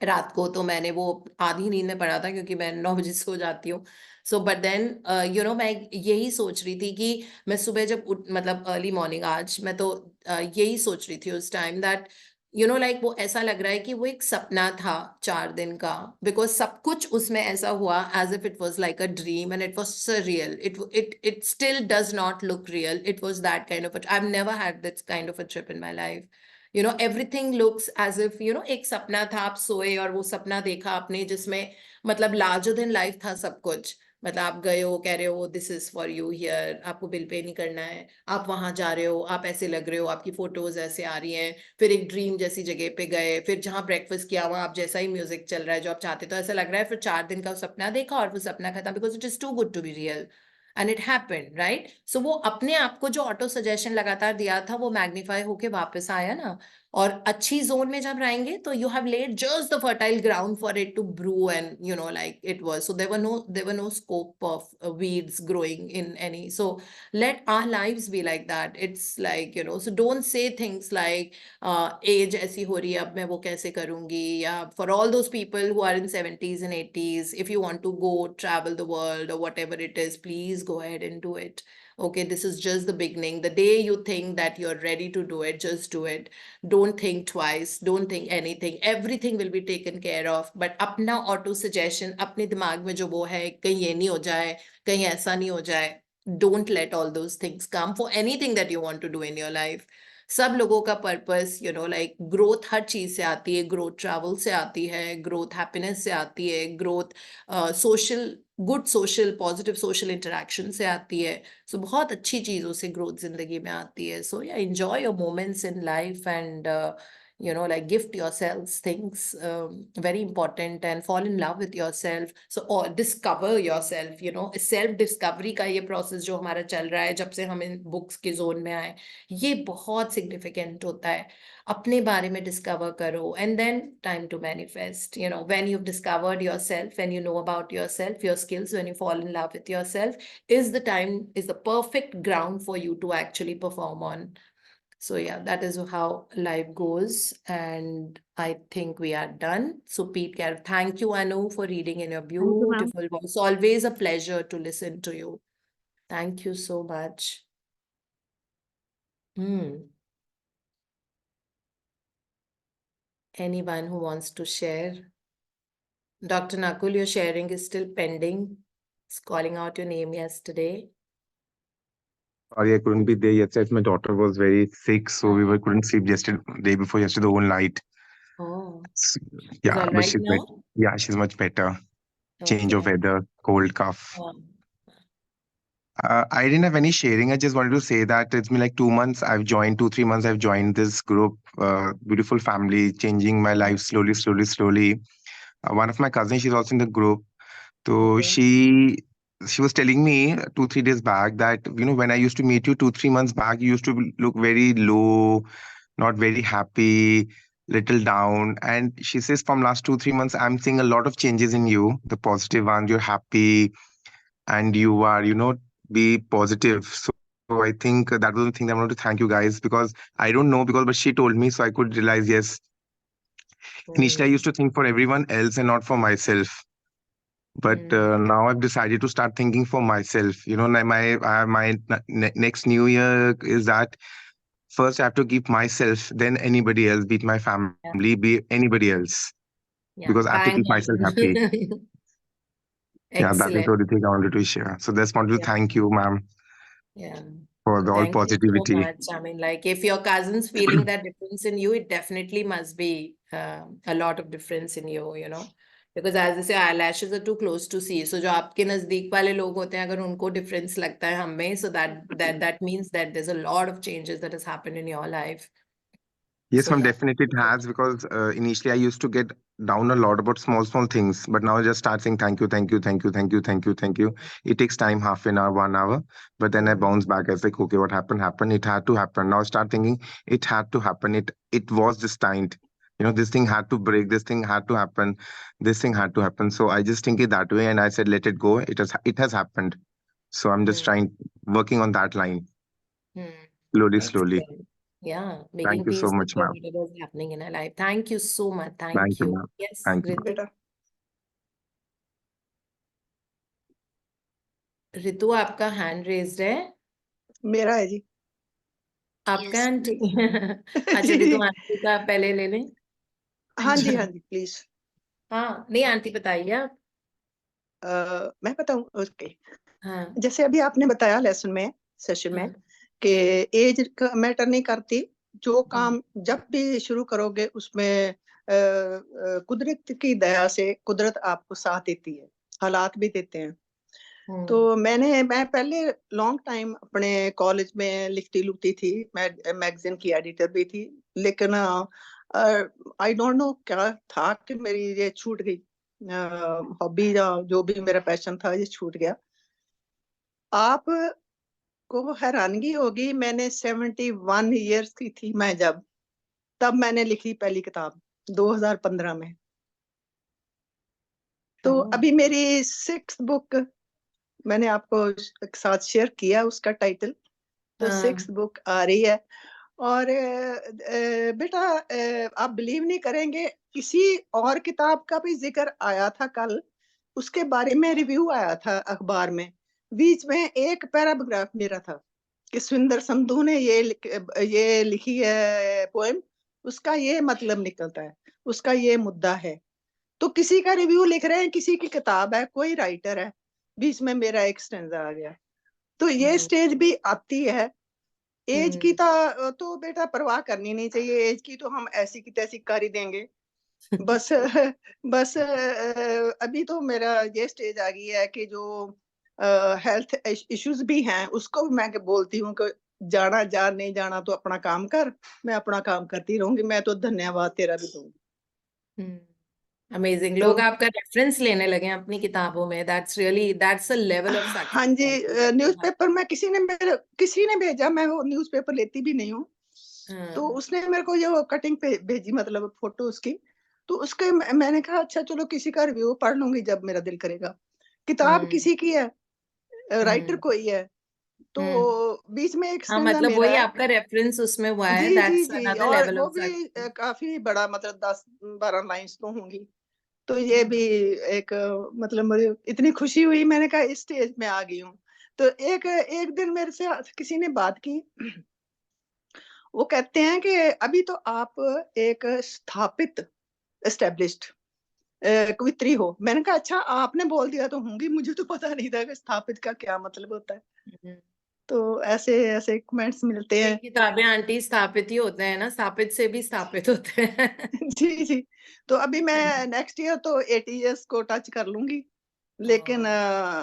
रात को तो मैंने वो आधी नींद में पढ़ा था क्योंकि मैं 9 बजे सो जाती हूँ. सो बट देन मैं यही सोच रही थी कि मैं सुबह जब मतलब अर्ली मॉर्निंग, आज मैं तो यही सोच रही थी उस टाइम दैट लाइक वो ऐसा लग रहा है कि वो एक सपना था 4 दिन का, बिकॉज सब कुछ उसमें ऐसा हुआ as if it was like a dream and it was surreal. It still does not look real. It was that kind of I have never had this kind of a trip in my life. Everything looks as if एक सपना था, आप सोए और वो सपना देखा आपने जिसमें मतलब लार्जर देन लाइफ था सब कुछ. मतलब आप गए हो, कह रहे हो this is for you here, आपको बिल पे नहीं करना है, आप वहां जा रहे हो, आप ऐसे लग रहे हो, आपकी फोटोज ऐसे आ रही हैं, फिर एक ड्रीम जैसी जगह पे गए, फिर जहाँ ब्रेकफास्ट किया वहां आप जैसा ही म्यूजिक चल रहा है जो आप चाहते, तो ऐसा लग रहा है फिर 4 दिन का सपना देखा और वो सपना खत्म, because it is too good to be real. And it happened, right? So वो अपने आप को जो ऑटो सजेशन लगातार दिया था वो मैग्नीफाई होके वापस आया ना. और अच्छी जोन में जब रहेंगे तो you have laid just the fertile ground for it to brew, and like it was, so there were no scope of weeds growing in any. So let our lives be like that. It's like, so don't say things like age ऐसी हो रही है अब मैं वो कैसे करूंगी, या for all those people who are in 70s and 80s, if you want to go travel the world or whatever it is, please go ahead and do it. Okay, this is just the beginning. The day you think that you're ready to do it, just do it. Don't think twice. Don't think anything. Everything will be taken care of. But अपना auto suggestion, अपने दिमाग में जो वो है, कहीं ये नहीं हो जाए, कहीं ऐसा नहीं हो जाए. Don't let all those things come for anything that you want to do in your life. सब लोगों का पर्पस लाइक ग्रोथ हर चीज से आती है. ग्रोथ ट्रैवल से आती है, ग्रोथ हैप्पीनेस से आती है, growth social, good social, positive social interaction से आती है. सो बहुत अच्छी चीजों से ग्रोथ जिंदगी में आती है. सो या enjoy your moments in life and like gift yourselves things, very important, and fall in love with yourself. So or discover yourself. Self discovery का ये process जो हमारा चल रहा है जब से हम इन books के zone में आए, ये बहुत significant होता है. अपने बारे में discover करो, and then time to manifest. When you've discovered yourself, when you know about yourself, your skills, when you fall in love with yourself, is the perfect ground for you to actually perform on. So yeah, that is how life goes, and I think we are done. So Pete, thank you, Anu, for reading in your Thank you, ma'am. beautiful voice. Always a pleasure to listen to you. Thank you so much. Anyone who wants to share? Dr. Nakul, your sharing is still pending. It's calling out your name yesterday. Sorry, I couldn't be there yesterday. My daughter was very sick, so we couldn't sleep day before yesterday, the whole night. Oh, Yeah, all but right she's now? yeah, she's much better. Change of Okay. weather, cold, cough. Um, I didn't have any sharing. I just wanted to say that it's been like 2 months. I've joined 2, 3 months. I've joined this group, beautiful family, changing my life slowly, slowly, slowly. One of my cousins, she's also in the group. So Okay. she she was telling me 2-3 days back that, when I used to meet you 2-3 months back, you used to look very low, not very happy, little down. And she says from last 2-3 months, I'm seeing a lot of changes in you, the positive ones. You're happy and you are, be positive. So I think that was the thing that I want to thank you guys, because I don't know, but she told me, so I could realize, yes, initially I used to think for everyone else and not for myself. But now I've decided to start thinking for myself. My next New Year is that first I have to give myself, then anybody else, be it my family, be it anybody else, Yeah, because I have to bang keep myself on. happy. Yeah, that is Excellent. the only thing I wanted to share. So just wanted to Yeah. thank you, ma'am, Yeah. for the all Thank you so positivity. much. I mean, like, if your cousin's feeling that difference in you, it definitely must be a lot of difference in you, you know. Because as I say, eyelashes are too close to see. So जो आपके नजदीक वाले लोग होते हैं, अगर उनको difference लगता है हम में, so that means that there's a lot of changes that has happened in your life. Yes, So ma'am, yeah. definitely it has, because initially I used to get down a lot about small, small things, but now I just start saying thank you, thank you, thank you, thank you, thank you, thank you. It takes time, half an hour, 1 hour, but then I bounce back. I was like, okay, what happened, happened. It had to happen. Now I start thinking it had to happen. It was destined. This thing had to break. This thing had to happen. This thing had to happen. So I just think it that way, and I said, let it go. It has happened. So I'm just working on that line slowly, slowly. Excellent. Yeah, Thank making you so peace with much, ma'am. whatever is happening in our life. Thank you so much. Thank Thank you, you. ma'am. Yes, Thank you. Ritu. Ritu आपका hand raised है मेरा है जी। आपका aunty अच्छा जी रितु जी aunty का पहले ले लें हाँ जी प्लीज। हाँ नहीं आंटी बताइए आप मैं बताऊं? ओके। हाँ जैसे अभी आपने बताया लेसन में, सेशन में, हाँ कि एज मैटर नहीं करती, जो हम्म, काम जब भी शुरू करोगे उसमें कुदरत की दया से कुदरत आपको साथ देती है, हालात भी देते हैं। तो मैं पहले लॉन्ग टाइम अपने कॉलेज में लिखती लुकती थी, मैं मैगजीन की एडिटर भी थी, लेकिन आई डोंट नो क्या था कि मेरी ये छूट गई, हॉबी या जो भी मेरा पैशन था ये छूट गया। आप को हैरानगी होगी, मैंने 71 इयर्स की थी मैं तब मैंने लिखी पहली किताब 2015 में। तो अभी मेरी 6th बुक मैंने आपको साथ शेयर किया, उसका टाइटल तो 6th बुक आ रही है। और बेटा आप बिलीव नहीं करेंगे, किसी और किताब का भी जिक्र आया था कल, उसके बारे में रिव्यू आया था अखबार में, बीच में एक पैराग्राफ मेरा था कि सुंदर संधू ने ये लिखी है पोएम, उसका ये मतलब निकलता है, उसका ये मुद्दा है। तो किसी का रिव्यू लिख रहे हैं, किसी की किताब है, कोई राइटर है, बीच में मेरा एक स्टेंजा आ गया। तो ये स्टेज भी आती है। एज की तो बेटा परवाह करनी नहीं चाहिए, एज की तो हम ऐसी की तैसी कर ही देंगे। बस बस अभी तो मेरा ये स्टेज आ गई है कि जो हेल्थ इश्यूज भी हैं उसको भी मैं बोलती हूँ कि जाना जा, नहीं जाना तो अपना काम कर, मैं अपना काम करती रहूंगी, मैं तो धन्यवाद तेरा भी दूंगी। अमेजिंग। तो लोग आपका रेफरेंस लेने लगे हैं अपनी किताबों में, दैट्स अ लेवल ऑफ हाँ जी, न्यूज़पेपर में किसी ने भेजा, मैं वो न्यूज़पेपर लेती भी नहीं हूँ, तो उसने मेरे को ये कटिंग पे भेजी, मतलब फोटो उसकी, तो उसके मैंने कहा अच्छा चलो किसी का रिव्यू पढ़ लूंगी जब मेरा दिल करेगा। किताब किसी की है, राइटर कोई है, तो बीच में एक हाँ स्टेंजा मतलब मेरा वही है। आपका रेफरेंस उसमें हुआ है, जी जी दैट्स जी, अनदर और लेवल वो ऑफ भी सक्सेस। काफी बड़ा, मतलब 10-12 लाइंस तो होंगी। तो ये भी एक मतलब मुझे इतनी खुशी हुई, मैंने कहा इस स्टेज में आ गई हूँ। तो एक दिन मेरे से किसी ने बात की, वो कहते हैं कि अभी तो आप एक स्थापित एस्टेब्लिश्ड कवित्री हो। मैंने कहा अच्छा आपने बोल दिया तो होंगी, मुझे तो पता नहीं था कि स्थापित का क्या मतलब होता है। तो ऐसे ऐसे कमेंट्स मिलते कई हैं। किताबें आंटी स्थापित ही होते हैं ना, स्थापित से भी स्थापित होते हैं जी जी, तो अभी मैं नेक्स्ट ईयर तो 80 इयर्स को टच कर लूंगी, लेकिन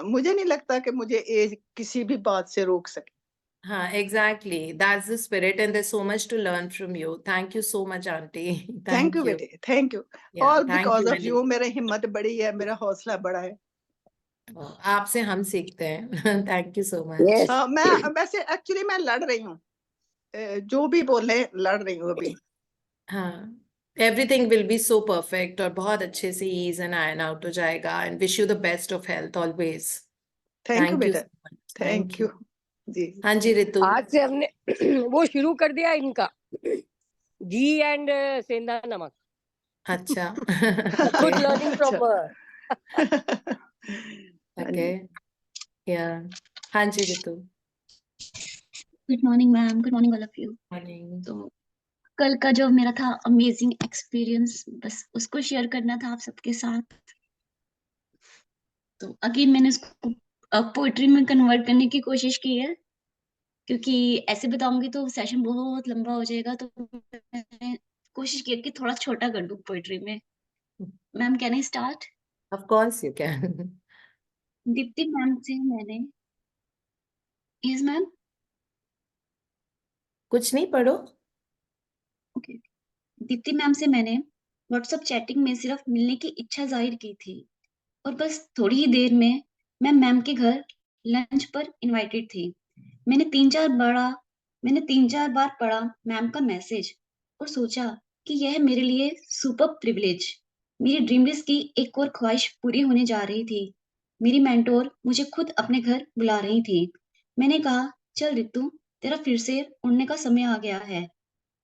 मुझे नहीं लगता कि मुझे एज किसी भी बात से रोक सके। हाँ exactly, that's the spirit and there so much to learn from you. Thank you so much aunty. Thank you thank you. बेटे, थैंक यू। या all thank because you of you मेरी हिम्मत बढ़ी है, मेरा हौसला बढ़ा है। आपसे हम सीखते हैं। Thank you so much. Yes. हाँ, मैं वैसे एक्चुअली मैं लड़ रही हूँ, जो भी बोले लड़ रही हूँ अभी। हाँ, everything will be so perfect और बहुत अच्छे से ईज एंड आयन आउट हो जाएगा and wish you the best of health always. Thank you thank you बेटा, सो मच। थैंक यू जी। हाँ जी रितु। आज से हमने वो शुरू कर दिया इनका घी एंड सेंधा नमक. अच्छा। Good okay learning from her. Okay या हाँ जी Ritu. Good morning ma'am, good morning all of you. Morning. तो कल का जो मेरा था अमेजिंग एक्सपीरियंस, बस उसको शेयर करना था आप सबके साथ। तो अगेन मैंने उसको पोएट्री में कन्वर्ट करने की कोशिश की है, क्योंकि ऐसे बताऊंगी तो सेशन बहुत लंबा हो जाएगा, तो मैंने कोशिश की है कि थोड़ा छोटा कर दूं पोएट्री में। Ma'am can I start? Of course you can. Deepti ma'am से मैंने, यस मैम, कुछ नहीं पढ़ो। ओके। दीप्ति मैम से मैंने व्हाट्सएप चैटिंग में सिर्फ मिलने की इच्छा जाहिर की थी, और बस थोड़ी ही देर में मैं मैम के घर लंच पर इनवाइटेड थी। मैंने मैंने तीन चार बार पढ़ा मैम का मैसेज और सोचा कि यह मेरे लिए सुपर प्रिविलेज, मेरी ड्रीम लिस्ट की एक और ख्वाहिश पूरी होने जा रही थी। मेरी मेंटोर मुझे खुद अपने घर बुला रही थी। मैंने कहा, चल रितु, तेरा फिर से उड़ने का समय आ गया है।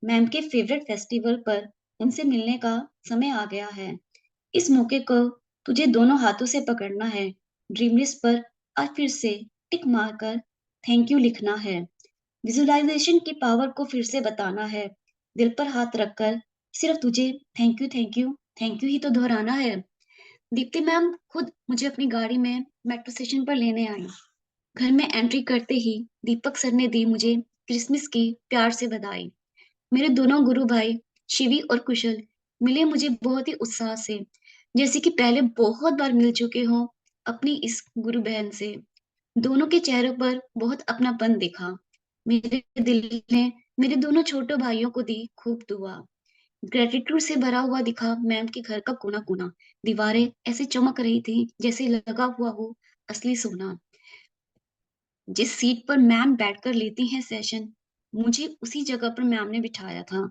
मैम के फेवरेट फेस्टिवल पर उनसे मिलने का समय आ गया है। इस मौके को तुझे दोनों हाथों से पकड़ना है, ड्रीम लिस्ट पर आज फिर से टिक मारकर थैंक यू लिखना है, विजुअलाइजेशन की पावर को फिर से बताना है, दिल पर हाथ रखकर सिर्फ तुझे thank you thank you thank you ही तो दोहराना है। दीप्ति मैम खुद मुझे अपनी गाड़ी में मेट्रो स्टेशन पर लेने आई। घर में एंट्री करते ही दीपक सर ने दी मुझे क्रिसमस की प्यार से बधाई। मेरे दोनों गुरु भाई शिवी और कुशल मिले मुझे बहुत ही उत्साह से, जैसे कि पहले बहुत बार मिल चुके हों अपनी इस गुरु बहन से। दोनों के चेहरों पर बहुत अपनापन दिखा। मेरे दिल ने मेरे दोनों छोटे भाइयों को दी खूब दुआ। ग्रेटिट्यूड से भरा हुआ दिखा मैम के घर का कोना कोना। दीवारें ऐसे चमक रही थी जैसे लगा हुआ हो असली सोना। जिस सीट पर मैम बैठकर लेती हैं सेशन, मुझे उसी जगह पर मैम ने बिठाया था।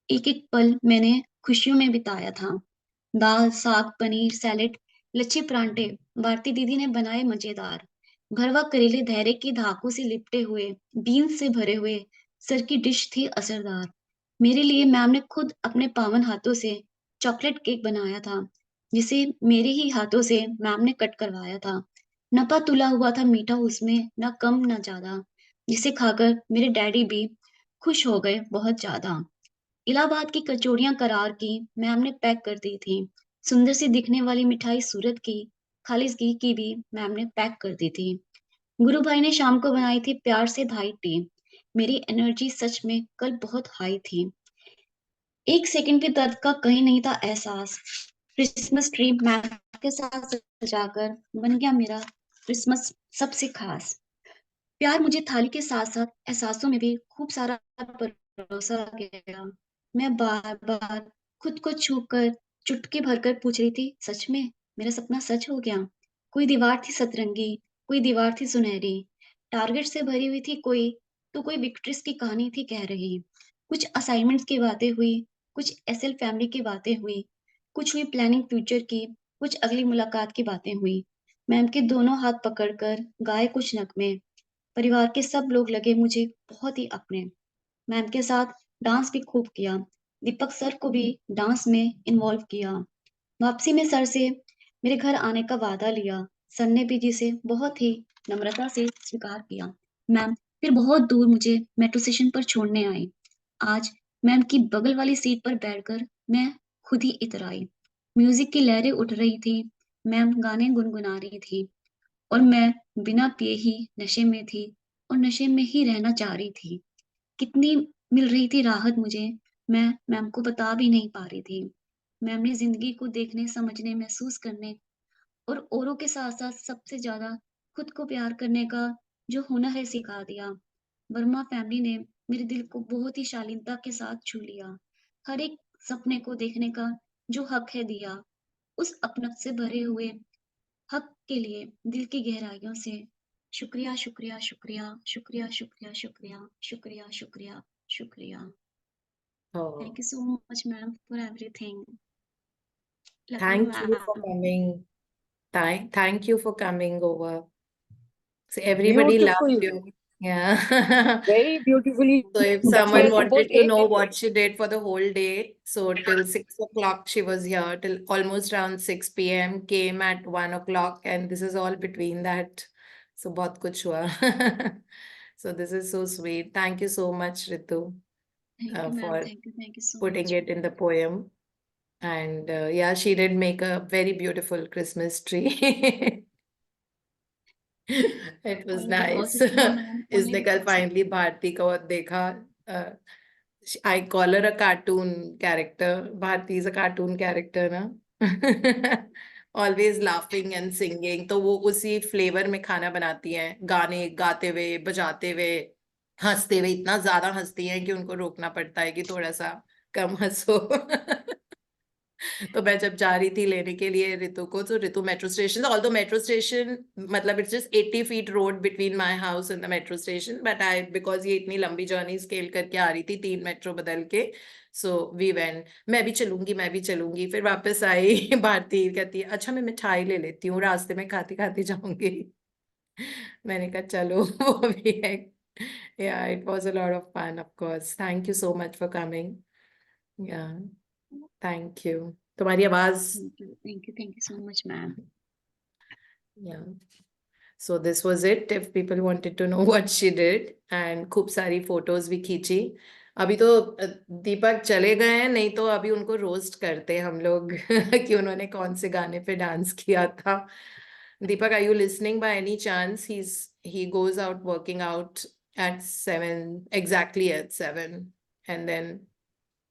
एक एक पल मैंने खुशियों में बिताया था। दाल, साग, पनीर, सैलेड, लच्छे परांठे भारती दीदी ने बनाए मजेदार। भरवा करेले धैर्य की धाकों से लिपटे हुए, बीन्स से भरे हुए सर की डिश थी असरदार। मेरे लिए मैम ने खुद अपने पावन हाथों से चॉकलेट केक बनाया था, जिसे मेरे ही हाथों से मैम ने कट करवाया था। नपा तुला हुआ था मीठा उसमें, ना कम ना ज्यादा, जिसे खाकर मेरे डैडी भी खुश हो गए बहुत ज्यादा। इलाहाबाद की कचौड़ियां करार की मैम ने पैक कर दी थी। सुंदर सी दिखने वाली मिठाई सूरत की खालिस घी की भी मैम ने पैक कर दी थी। गुरु भाई ने शाम को बनाई थी प्यार से धाई टी। मेरी एनर्जी सच में कल बहुत हाई थी। एक सेकंड भी दर्द का कहीं नहीं था एहसास। क्रिसमस ट्री मैम के साथ सजाकर बन गया मेरा क्रिसमस सबसे खास। प्यार मुझे थाली के साथ साथ एहसासों में भी खूब सारा परोसा गया। मैं बार बार खुद को छू कर चुटकी भरकर पूछ रही थी, सच में मेरा सपना सच हो गया? कोई दीवार थी सतरंगी, कोई दीवार थी सुनहरी, टारगेट से भरी हुई थी कोई, तो कोई विक्ट्रीज की कहानी थी कह रही। कुछ असाइनमेंट्स की बातें हुई, कुछ एसएल फैमिली की बातें हुई, कुछ हुई प्लानिंग फ्यूचर की, कुछ अगली मुलाकात की बातें हुई। मैम के दोनों हाथ पकड़कर गाए कुछ नगमे। परिवार के सब लोग लगे मुझे बहुत ही अपने। मैम के साथ डांस भी खूब किया। दीपक सर को भी डांस में इन्वॉल्व किया। वापसी में सर से मेरे घर आने का वादा लिया। सर ने भी जिसे बहुत ही नम्रता से स्वीकार किया। मैम फिर बहुत दूर मुझे मेट्रो स्टेशन पर छोड़ने आई। आज मैम की बगल वाली सीट पर बैठकर मैं खुद ही इतर आई। म्यूजिक की लहरें उठ रही थी। मैम गाने गुनगुना रही थी और मैं बिना पिए ही नशे में थी और नशे में ही रहना चाह रही थी। कितनी मिल रही थी राहत मुझे, मैं मैम को बता भी नहीं पा रही थी। मैम ने जिंदगी को देखने, समझने, महसूस करने और औरों के साथ साथ सबसे ज्यादा खुद को प्यार करने का जो हुनर है सिखा दिया। वर्मा फैमिली ने मेरे दिल को बहुत ही शालीनता के साथ छू लिया। हर एक सपने को देखने का जो हक है दिया। उस अपनत से भरे हुए हक के लिए दिल की गहराइयों से शुक्रिया शुक्रिया शुक्रिया शुक्रिया शुक्रिया शुक्रिया शुक्रिया शुक्रिया शुक्रिया। Oh, thank you so much ma'am for everything. Love you thank you for ma'am. coming. Thank you for coming over. So everybody beautiful, loves you. Yeah. Very beautifully. So if that's someone why wanted post to एक know ऐसे। what she did for the whole day, so till 6 o'clock she was here till almost around 6 p.m. Came at 1 o'clock, and this is all between that. So बहुत कुछ हुआ. So this is so sweet. Thank you so much, Ritu, thank you ma'am, for thank you so putting much. it in the poem. And yeah, she did make a very beautiful Christmas tree. It was all the nice. Roses for ma'am इसने कल only. Finally Bharti को देखा. I call her a cartoon character. Bharti is a cartoon character ना. Always laughing and singing. तो वो उसी flavour में खाना बनाती हैं, गाने गाते हुए, बजाते हुए, हंसते हुए. इतना ज्यादा हंसती हैं कि उनको रोकना पड़ता है कि थोड़ा सा कम हंसो. तो मैं जब जा रही थी लेने के लिए रितु को, तो Ritu metro station, although metro station मतलब it's just 80 feet road between my house and the metro station, but I because ये इतनी लंबी जर्नी स्केल करके आ रही थी 3 मेट्रो बदल के, सो वी वेंट. मैं भी चलूंगी. फिर वापस आई. भारती कहती है अच्छा मैं मिठाई ले लेती हूँ, रास्ते में खाती खाती जाऊंगी. मैंने कहा चलो. वो भी है. Yeah, it was a lot of fun, of course. Thank you so much for coming. Yeah, thank you. तुम्हारी आवाज. Thank you so much ma'am. Yeah. So this was it. If people wanted to know what she did, and खूब सारी photos भी खींची. अभी तो दीपक चले गए हैं, नहीं तो अभी उनको रोस्ट करते हम लोग कि उन्होंने कौन से गाने पे डांस किया था. Deepak, are you listening by any chance? He goes out working out at 7, exactly at 7, and then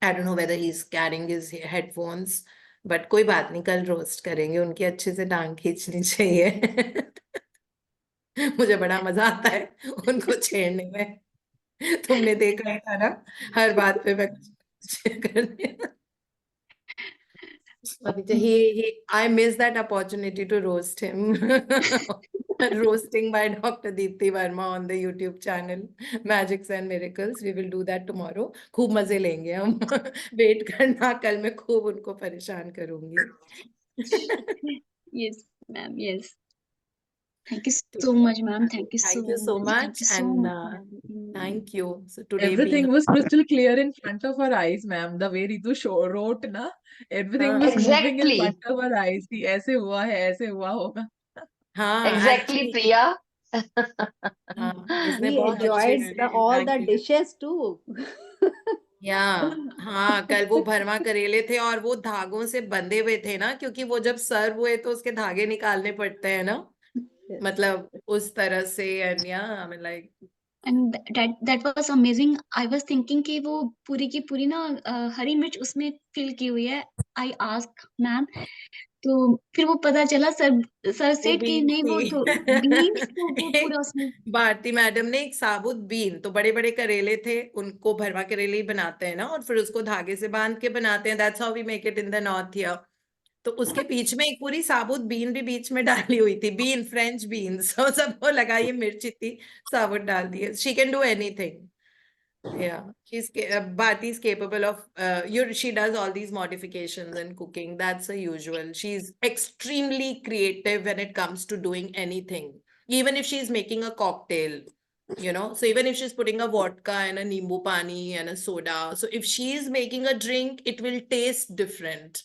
I don't know whether he's carrying his headphones, but कोई बात नहीं, कल रोस्ट करेंगे. उनकी अच्छे से टांग खींचनी चाहिए. मुझे बड़ा मजा आता है उनको छेड़ने में. तुमने देखा ही था ना, हर बात पे मैं कुछ करने. I miss that opportunity to roast him. Roasting by Dr. Deepti Verma on the YouTube channel Magics and Miracles. We will do that tomorrow. खूब मजे लेंगे हम. वेट करना, कल मैं खूब उनको परेशान करूंगी. Yes ma'am, yes. Thank you so much ma'am, thank you Thank you so so much, and thank you. So today being Everything was crystal clear in front of our eyes, ma'am. The way Ritu wrote, na, everything हाँ was moving in Exactly. front of our eyes. कि ऐसे हुआ है, ऐसे हुआ होगा. हाँ Exactly, actually Priya. हाँ इसने We बहुत अच्छे enjoyed से all the ताकि dishes too. या हाँ कल वो भरमा करेले थे और वो धागों से बंधे हुए थे ना, क्योंकि वो जब सर्व हुए तो उसके धागे निकालने पड़ते हैं ना, Yes. मतलब उस तरह से. एंड या I mean like and that was amazing. I was thinking कि वो पूरी की पूरी ना हरी मिर्च उसमें फिल की हुई है। आई आस्क मैम, तो फिर वो पता चला सर वो सेठ की बीन्स नहीं, वो तो बीन्स थी. तो वो पूरा उसमें। भारती मैडम ने एक साबुत बीन, तो बड़े बड़े करेले थे, उनको भरवा करेले ही बनाते हैं ना, और फिर उसको धागे से बांध के बनाते हैं. That's how we make it in the north here. तो उसके बीच में एक पूरी साबुत बीन भी बीच में डाली हुई थी. Bean, French beans. सबको लगाइए, मिर्च इतनी साबुत डाल दी है. She can do anything. Yeah, Bharti is capable of, she does all these modifications in cooking. That's a usual. She's extremely creative when it comes to doing anything. Even if she's making a cocktail, so even if she's putting a vodka and a nimbu pani and a soda, so if she's making a drink, it will taste different.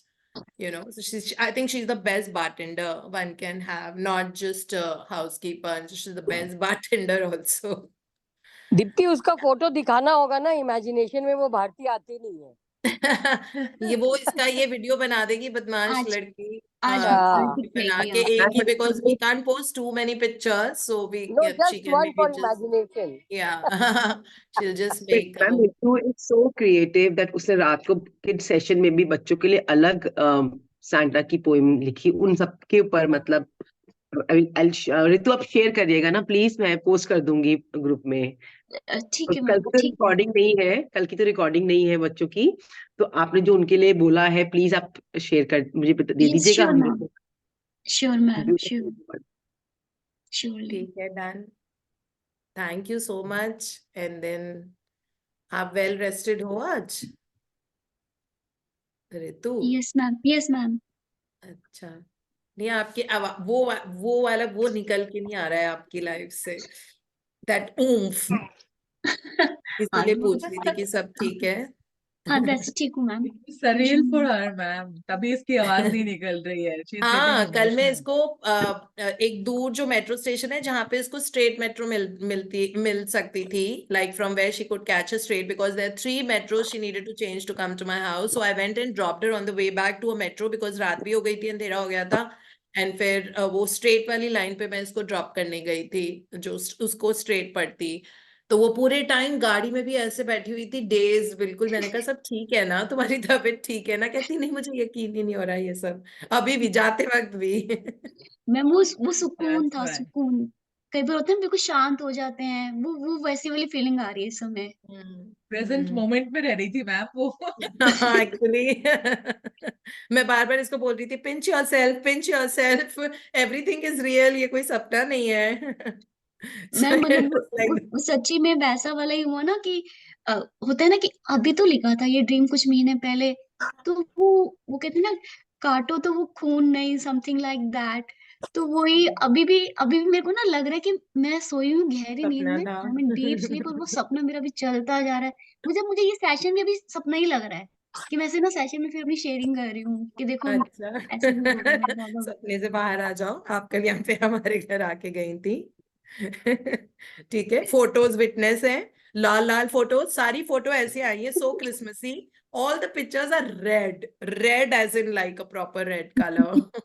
So I think she's the best bartender one can have, not just a housekeeper. She's the best bartender also. Deepti, उसका photo दिखाना होगा ना, imagination में वो भारती आती नहीं है. वो इसका ये वीडियो बना देगी, बदमाश आज लड़की. आज हाँ. आज बना दिखाएगी के आप। एक ही, because we can't post too many pictures, so No, she just can one maybe for just, imagination. yeah. She'll just But make ma'am, Ritu is so creative that उसने रात को किड सेशन में भी बच्चों के लिए अलग सांता की पोएम लिखी, उन सब के ऊपर. मतलब रितु आप शेयर करिएगा ना प्लीज, मैं पोस्ट कर दूंगी ग्रुप में. ठीक है कल मैम, की तो ठीक है। रिकॉर्डिंग नहीं है, कल की तो रिकॉर्डिंग नहीं है बच्चों की, तो आपने जो उनके लिए बोला है प्लीज आप शेयर कर मुझे दे यस दीजिएगा. श्योर हम ma'am, Sure, ma'am. Sure. Beautiful. Surely. ठीक है, done. Thank you so much. And then आप वेल रेस्टेड हो आज ऋतु? Yes, ma'am. Yes, ma'am. अच्छा, नहीं आपकी वो वाला वो निकल के नहीं आ रहा है आपकी लाइफ से, दैट ऊम्फ. इसीलिए पूछ रही थी कि सब ठीक है. हाँ, that's ठीक हूँ, ma'am. Surreal Sure, for ma'am. her, ma'am. तभी इसकी आवाज नहीं निकल रही है. She's getting हाँ, कल मैं emotional. इसको एक दूर जो मेट्रो स्टेशन है जहाँ पे इसको स्ट्रेट मेट्रो मिल सकती थी, like from where she could catch a straight, because there 3 metros she needed to change to come to my house. So I went and dropped her on the way back to a metro, because रात भी हो गई थी, अंधेरा हो गया था. And फिर वो स्ट्रेट वाली लाइन पे मैं इसको ड्रॉप करने गई थी जो उसको स्ट्रेट पड़ती. तो वो पूरे टाइम गाड़ी में भी ऐसे बैठी हुई थी, डेज बिल्कुल. मैंने कहा सब ठीक है ना, तुम्हारी तबीयत ठीक है ना? कहती नहीं, मुझे यकीन ही नहीं हो रहा ये सब, अभी भी जाते वक्त भी. मैम वो सुकून That's था, right. सुकून. कई बार होता है बिल्कुल शांत हो जाते हैं, वो वैसी वाली फीलिंग आ रही है इस समय. Present moment में रह रही थी मैम वो. एक्चुअली मैं बार बार इसको बोल रही थी, pinch your self, everything is real, ये कोई सपना नहीं है. So मैम it मतलब was like वो सच्ची में वैसा वाला ही हुआ ना कि होता है ना कि अभी तो लिखा था ये ड्रीम कुछ महीने पहले, तो वो कहते हैं ना, काटो तो वो खून नहीं, समथिंग लाइक दैट. तो वही अभी भी मेरे को ना लग रहा है कि मैं सोई हूँ गहरी नींद सपना में, था. आई मीन डीप स्लीप, और वो सपना मेरा भी चलता जा रहा है. मुझे ये सेशन भी अभी सपना ही लग रहा है कि मैं ऐसे ना सेशन में फिर अपनी शेयरिंग कर रही हूँ कि देखो अच्छा. ऐसे भी हो रहा है ज्यादा. सपने से बाहर आ जाओ, आप कल यहाँ पे हमारे घर आके गई थी. ठीक है, फोटोज विटनेस है, लाल लाल फोटोज, सारी फोटो ऐसी आई है, so Christmassy. All the pictures are red as in like a proper red colour.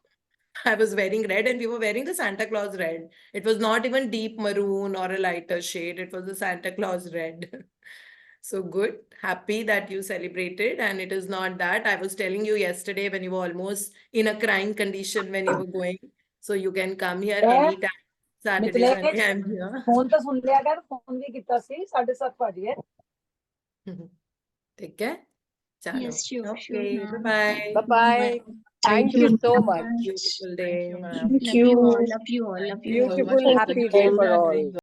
I was wearing red and we were wearing the Santa Claus red. It was not even deep maroon or a lighter shade. It was the Santa Claus red. So good. Happy that you celebrated. And it is not that. I was telling you yesterday when you were almost in a crying condition when you were going. So you can come here anytime. Saturday, Sunday, Mithilesh I'm here. Phone तो सुन लिया कर, phone भी कितना सी 7:30 बजे. ठीक है, चलो. Yes, sure, Okay, ma'am. bye-bye. Bye bye. Thank you so much. Beautiful Thank you, day. ma'am. Love you all, love you all, love you all. Thank you so much Beautiful, for happy fulfilling day for our all. dreams.